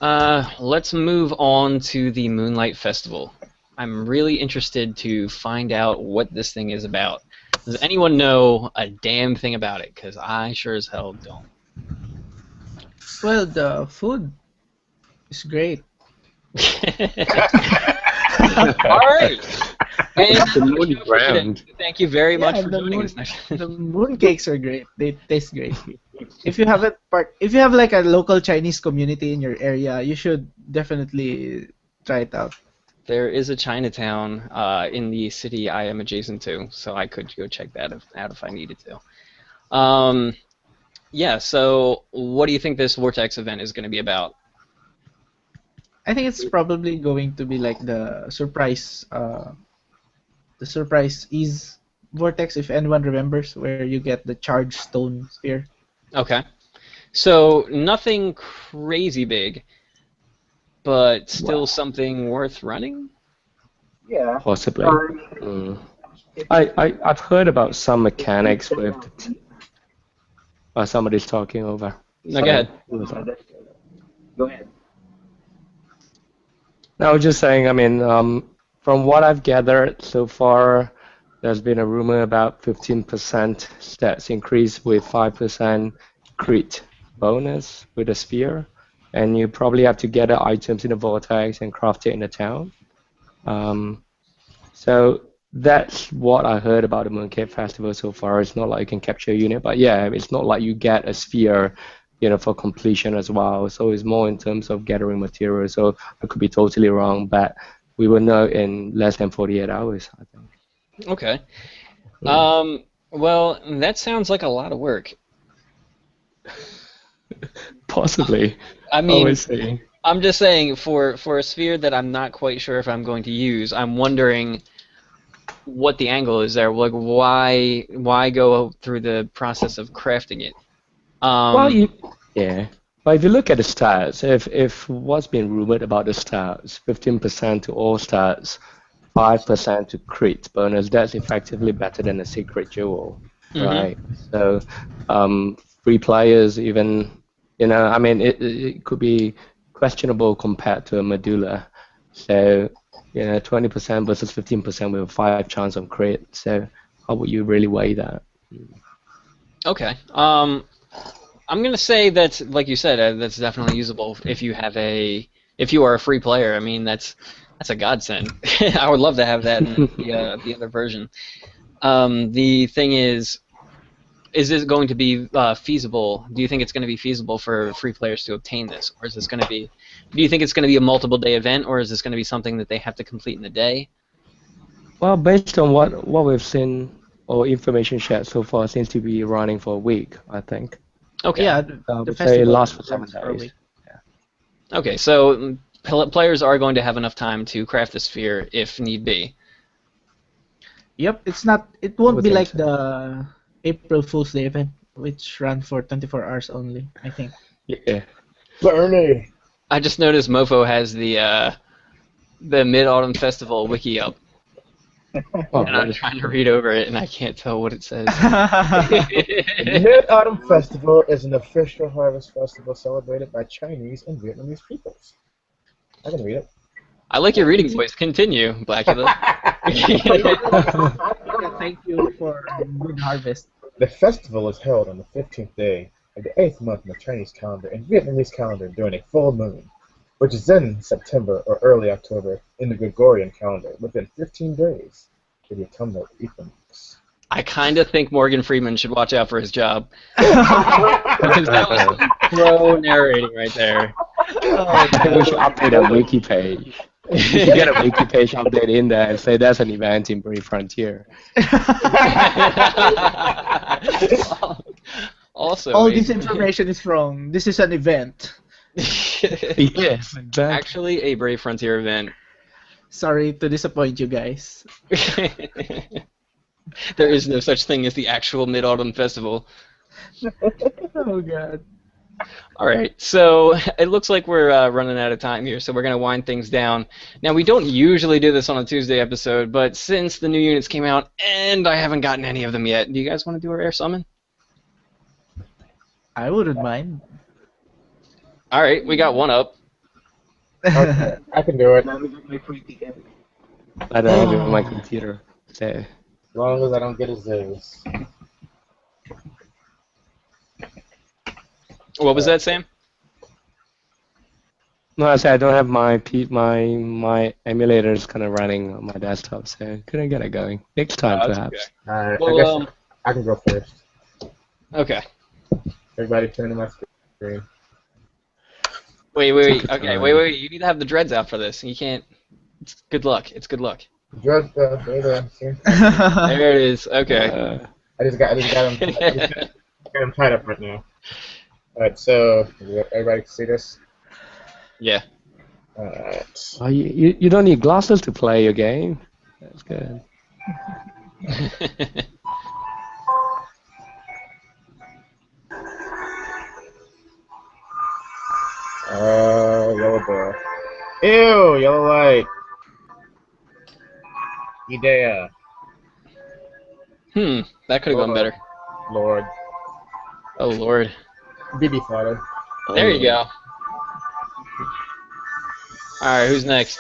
A: Let's move on to the Moonlight Festival. I'm really interested to find out what this thing is about. Does anyone know a damn thing about it? Because I sure as hell don't.
B: Well, the food is great.
A: All right. And
E: The moon ground.
A: thank you very much
B: Yeah,
A: for
B: the
A: joining
B: moon,
A: us.
B: the mooncakes are great. They taste great. If you have like a local Chinese community in your area, you should definitely try it out.
A: There is a Chinatown in the city I am adjacent to, so I could go check that out if I needed to. Yeah, so what do you think this Vortex event is going to be about?
B: I think it's probably going to be like the surprise is Vortex, if anyone remembers, where you get the charged stone sphere.
A: Okay. So nothing crazy big, but still something worth running?
D: Yeah.
E: Possibly.
D: Or if
E: I've heard about some mechanics with somebody's talking over.
A: No, go ahead.
D: Go ahead.
E: No, I was just saying, I mean, from what I've gathered so far, there's been a rumor about 15% stats increase with 5% crit bonus with a sphere. And you probably have to gather items in the vortex and craft it in the town. So that's what I heard about the Mooncake Festival so far. It's not like you can capture a unit, but yeah, it's not like you get a sphere, for completion as well. So it's more in terms of gathering material. So I could be totally wrong, but we will know in less than 48 hours, I think.
A: Okay.
E: Yeah.
A: Well, that sounds like a lot of work.
E: Possibly.
A: I mean,
E: Always saying.
A: I'm just saying, for a sphere that I'm not quite sure if I'm going to use, I'm wondering what the angle is there. Like, why go through the process of crafting it?
E: Well, yeah. But if you look at the stats, if what's been rumored about the stats, 15% to all stats, 5% to crit bonus, that's effectively better than a secret jewel, right? So, free players even, I mean, it could be questionable compared to a medulla. So, 20% versus 15% with a 5 chance of crit. So, how would you really weigh that?
A: Okay. I'm gonna say that, like you said, that's definitely usable if you are a free player. I mean, that's a godsend. I would love to have that in the other version. The thing is, is this going to be feasible? Do you think it's going to be feasible for free players to obtain this, or is this going to be? Do you think it's going to be a multiple day event, or is this going to be something that they have to complete in a day?
E: Well, based on what we've seen or information shared so far, it seems to be running for a week, I think.
A: Okay.
B: Yeah,
E: I
B: the
E: would say it
B: festival
E: lasts for 7
B: runs for a
E: days.
B: week.
A: Okay, so players are going to have enough time to craft the sphere if need be.
B: Yep, it's not. It won't
E: would
B: be
E: think
B: like
E: so.
B: the April Fool's Day event, which ran for 24 hours only. I think.
E: Yeah.
C: Bernie.
A: I just noticed Mofo has the Mid-Autumn Festival wiki up,
E: Oh,
A: and I'm
E: really?
A: trying to read over it, and I can't tell what it says.
C: Mid-Autumn Festival is an official harvest festival celebrated by Chinese and Vietnamese peoples. I can read it.
A: I like your reading voice. Continue, Blackula.
B: Thank you for good harvest.
C: The festival is held on the 15th day of the 8th month in the Chinese calendar and Vietnamese calendar during a full moon, which is in September or early October in the Gregorian calendar, within 15 days of the autumnal equinox.
A: I kind of think Morgan Freeman should watch out for his job. Because that was some pro narrating right there.
E: I think we should update our wiki page. You should get a wiki page update in there and say that's an event in Brave Frontier.
A: Also,
B: All this information is wrong. This is an event.
E: Yes, exactly.
A: actually a Brave Frontier event.
B: Sorry to disappoint you guys.
A: There is no such thing as the actual Mid-Autumn Festival.
B: Oh god.
A: All right, so it looks like we're running out of time here, so we're going to wind things down. Now, we don't usually do this on a Tuesday episode, but since the new units came out, and I haven't gotten any of them yet, do you guys want to do our air summon?
B: I wouldn't mind.
A: All right, we got one up.
C: Okay, I can do it.
D: Let me get my free ticket.
E: I don't have it on my computer. So,
C: As long as I don't get a Zeus.
A: What was that, Sam?
E: no, I said I don't have my my emulators kind of running on my desktop, so I couldn't get it going. Next time,
A: That's
E: perhaps.
C: Alright, I
A: Well,
C: guess I can go first.
A: okay.
C: Everybody turn to my screen.
A: Wait. Okay, wait. You need to have the dreads out for this. You can't. It's good luck. It's good luck.
C: Drug there, see?
A: There it is. Okay.
C: I just got him tied up right now. Alright, so everybody can see this?
A: Yeah.
C: Alright.
E: Oh, you don't need glasses to play your game. That's good.
C: Yellow bear. Ew, yellow light. Idea.
A: That could have gone better.
C: Lord.
A: Oh Lord.
C: BB father.
A: There you go. All right, who's next?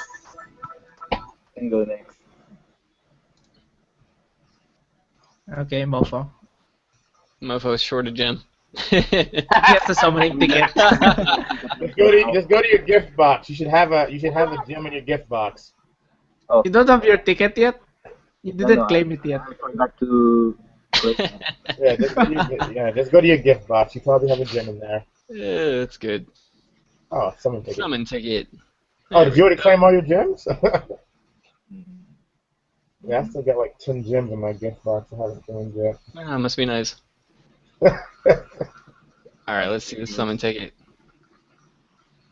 D: Can go next.
B: Okay, Mofo.
A: Mofo's short a gem.
B: He has a summoning ticket.
C: Just go to your gift box. You should have a gem in your gift box.
D: Oh,
B: You don't have your ticket yet? You didn't claim it yet.
D: I forgot to.
C: Yeah, just go to your gift box. You probably have a gem in there.
A: Yeah, that's good.
C: Oh, someone take it.
A: Summon ticket.
C: Oh, did you already claim all your gems? Yeah, I still got like 10 gems in my gift box. I haven't claimed yet.
A: Ah, must be nice. All right, let's see the summon ticket.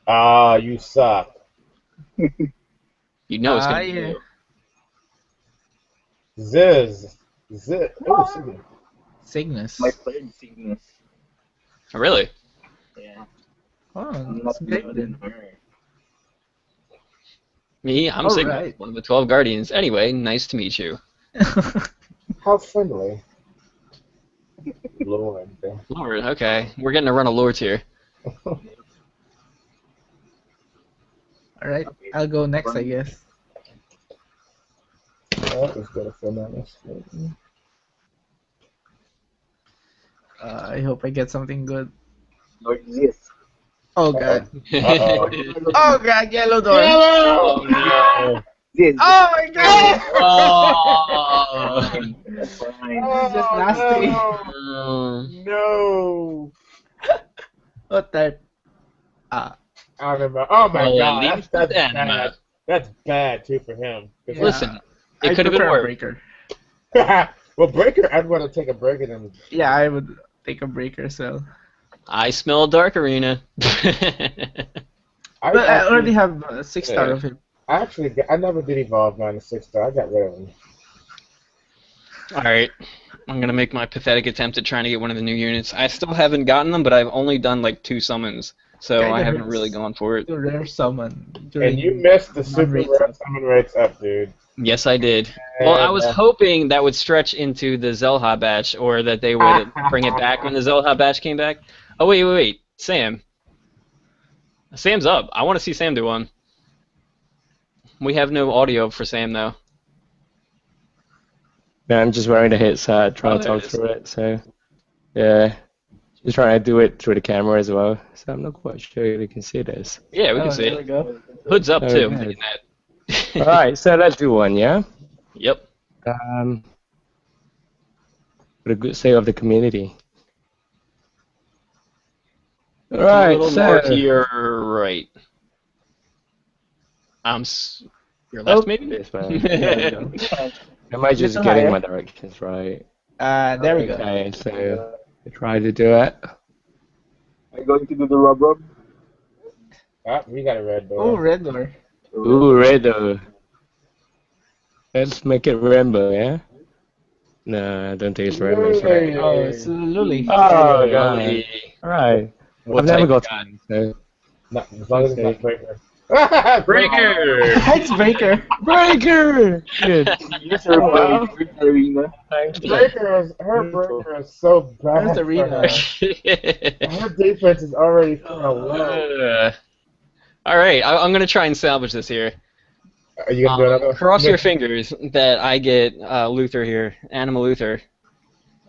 C: Ah, you suck.
A: You know it's gonna be
B: yeah.
A: you.
C: Ziz. Oh, Siggy.
B: Cygnus.
D: My third Cygnus.
A: Oh, really?
D: Yeah.
B: Oh,
D: I'm
B: that's
D: not
B: great
D: better
B: then.
D: than her.
A: Me? I'm
B: All
A: Sigma,
B: right.
A: one of the 12 Guardians. Anyway, nice to meet you.
C: How friendly. Lord.
A: Lord, okay. We're getting a run of lords here.
B: Alright, I'll go next, I guess.
C: Oh, it's gonna fill out this.
B: I hope I get something good.
D: Lord Zeus.
B: Oh god.
C: Uh-oh.
B: Oh god, yellow door.
A: Oh, no.
D: Zeus.
B: Oh my god!
A: Oh.
D: That's fine.
B: This is just nasty.
C: No.
B: What that? Ah,
C: I remember. Oh my
A: Well, at
C: god,
A: least
C: that's
A: it's
C: bad.
A: Anima.
C: That's bad too for him. 'Cause
B: yeah.
A: Listen, it
B: I
A: could have been
B: prefer a
A: worse.
B: breaker.
C: well, Breaker, I'd want to take a breaker than.
B: Yeah, I would take a breaker as well.
A: I smell Dark Arena.
C: I
B: But I
C: actually,
B: already have a 6-star
A: Yeah.
B: of him.
C: I never did evolve mine to 6-star. I got rid of him.
A: Alright, I'm gonna make my pathetic attempt at trying to get one of the new units. I still haven't gotten them, but I've only done like 2 summons, so
B: Kinda
A: I haven't
B: hurts.
A: really gone for it.
B: To rare summon.
C: And you missed the super
B: non-rate
C: rare
B: sub.
C: summon rates up, dude.
A: Yes, I did. Well, I was hoping that would stretch into the Zelha batch, or that they would bring it back when the Zelha batch came back. Oh, wait. Sam. Sam's up. I want to see Sam do one. We have no audio for Sam, though.
E: Yeah, I'm just wearing the headset, trying
A: Oh,
E: to
A: there it
E: talk
A: is.
E: through it. So, yeah, just trying to do it through the camera as well. So I'm not quite sure if you can see this.
A: Yeah, we can
B: Oh,
A: see
B: there
A: it.
B: we go.
A: Hood's up, too.
E: Okay.
A: Getting that.
E: All right, so let's do one, yeah.
A: Yep.
E: For the good sake of the community. All
A: A
E: right,
A: little
E: so
A: more to your right. Your left, maybe?
E: this way. There we go. Am I just
B: Little
E: getting
B: higher.
E: my directions right?
B: There we go.
E: Okay, so try to do it.
D: Are you going to do the rub?
C: Ah, we got a red door.
B: Oh, red door.
E: Ooh, rainbow. Let's make it rainbow, yeah? No, I don't think it's rainbow. It's right.
B: Oh, it's Luli.
E: Oh, God.
A: Really?
E: All right.
A: What
E: I've never
A: type
E: got
A: you
E: one, so.
C: Not, as long as it's not breaker.
A: Breaker!
B: It's breaker.
E: Breaker! Good.
D: Yes, sir.
E: Wow.
D: Arena.
E: Thanks.
C: Her breaker is so bad.
B: Where's the
C: for
B: arena?
C: her. Her defense is already kind of low.
A: All right, I'm gonna try and salvage this here.
C: Are you gonna do another one?
A: Cross your fingers that I get Luther here, Animal Luther.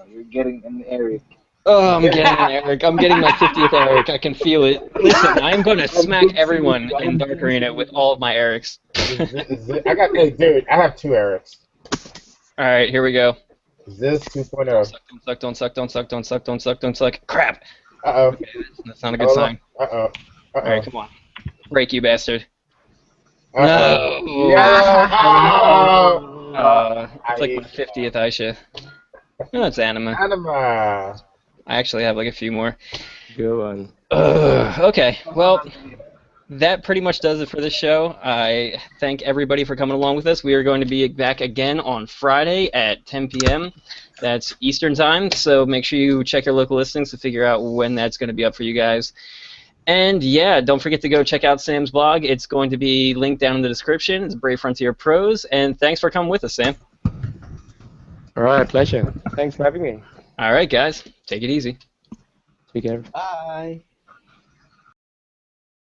D: You're getting an Eric.
A: Oh, I'm getting an Eric. I'm getting my 50th Eric. I can feel it. Listen, I'm gonna smack everyone in Dark Arena with all of my Erics.
C: Hey, dude, I have 2 Erics.
A: All right, here we go.
C: This 2.0.
A: Don't suck. Crap.
C: Uh-oh.
A: That's not a good sign.
C: Uh-oh.
A: All right, come on. Break, you bastard.
C: Uh-oh.
A: No.
C: Yeah.
A: It's like my 50th Aisha. No, it's Anima.
C: Anima.
A: I actually have like a few more.
E: Good one.
A: Okay, well, that pretty much does it for this show. I thank everybody for coming along with us. We are going to be back again on Friday at 10 p.m. That's Eastern Time, so make sure you check your local listings to figure out when that's going to be up for you guys. And yeah, don't forget to go check out Sam's blog. It's going to be linked down in the description. It's Brave Frontier Pros, and thanks for coming with us, Sam.
E: All right, pleasure. Thanks for having me.
A: All right, guys, take it easy.
E: Take care.
B: Bye.